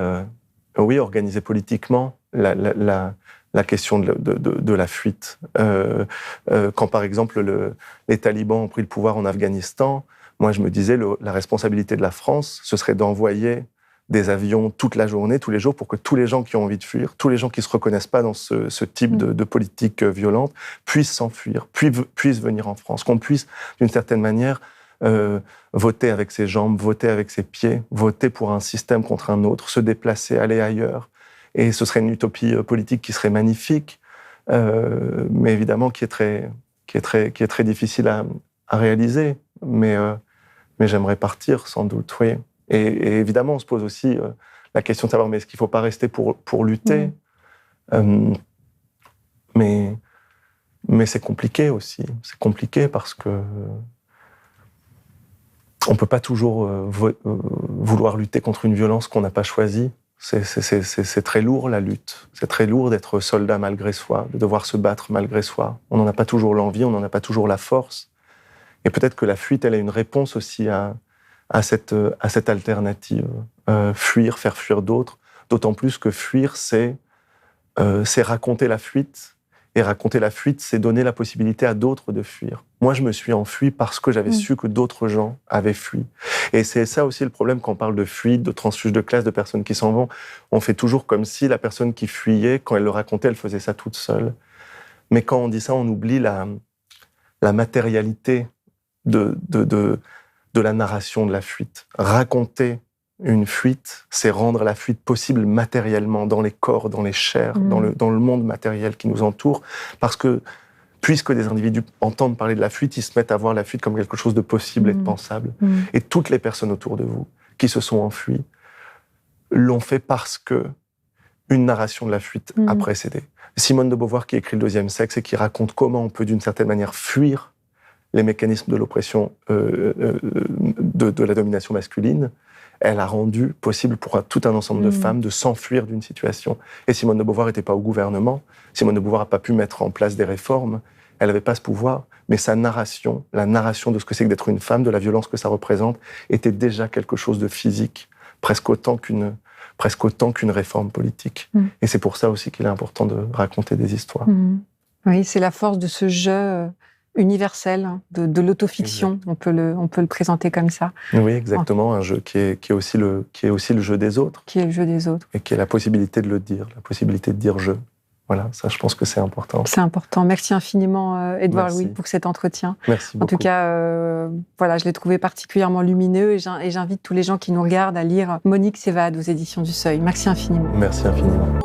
organiser politiquement, la question de la fuite. Quand, par exemple, les talibans ont pris le pouvoir en Afghanistan, moi, je me disais, la responsabilité de la France, ce serait d'envoyer des avions toute la journée, tous les jours, pour que tous les gens qui ont envie de fuir, tous les gens qui ne se reconnaissent pas dans ce type de politique violente, puissent s'enfuir, puissent venir en France, qu'on puisse, d'une certaine manière, voter avec ses jambes, voter avec ses pieds, voter pour un système contre un autre, se déplacer, aller ailleurs. Et ce serait une utopie politique qui serait magnifique, mais évidemment qui est très difficile à réaliser. Mais j'aimerais partir, sans doute, oui. Et évidemment, on se pose aussi la question de savoir, mais est-ce qu'il ne faut pas rester pour lutter? Mais c'est compliqué aussi. C'est compliqué parce que on ne peut pas toujours vouloir lutter contre une violence qu'on n'a pas choisie. C'est très lourd, la lutte. C'est très lourd d'être soldat malgré soi, de devoir se battre malgré soi. On n'en a pas toujours l'envie, on n'en a pas toujours la force. Et peut-être que la fuite, elle est une réponse aussi à cette alternative. Fuir, faire fuir d'autres. D'autant plus que fuir, c'est raconter la fuite. Et raconter la fuite, c'est donner la possibilité à d'autres de fuir. Moi, je me suis enfui parce que j'avais su que d'autres gens avaient fui. Et c'est ça aussi le problème quand on parle de fuite, de transfuge de classe, de personnes qui s'en vont. On fait toujours comme si la personne qui fuyait, quand elle le racontait, elle faisait ça toute seule. Mais quand on dit ça, on oublie la matérialité de la narration de la fuite. Raconter une fuite, c'est rendre la fuite possible matériellement, dans les corps, dans les chairs, dans le monde matériel qui nous entoure, parce que, puisque des individus entendent parler de la fuite, ils se mettent à voir la fuite comme quelque chose de possible et de pensable. Et toutes les personnes autour de vous qui se sont enfuies l'ont fait parce que une narration de la fuite a précédé. Simone de Beauvoir, qui écrit Le deuxième sexe et qui raconte comment on peut, d'une certaine manière, fuir les mécanismes de l'oppression, de la domination masculine, elle a rendu possible pour tout un ensemble de femmes de s'enfuir d'une situation. Et Simone de Beauvoir n'était pas au gouvernement. Simone de Beauvoir n'a pas pu mettre en place des réformes. Elle n'avait pas ce pouvoir. Mais sa narration, la narration de ce que c'est que d'être une femme, de la violence que ça représente, était déjà quelque chose de physique, presque autant qu'une réforme politique. Et c'est pour ça aussi qu'il est important de raconter des histoires. Oui, c'est la force de ce jeu universel, de l'autofiction, on peut le présenter comme ça. Oui, exactement, un jeu qui est aussi le jeu des autres. Qui est le jeu des autres. Et qui est la possibilité de le dire, la possibilité de dire « je ». Voilà, ça, je pense que c'est important. C'est important. Merci infiniment, Édouard Louis, pour cet entretien. Merci beaucoup. En tout cas, voilà, je l'ai trouvé particulièrement lumineux et j'invite tous les gens qui nous regardent à lire Monique s'évade aux éditions du Seuil. Merci infiniment. Merci infiniment.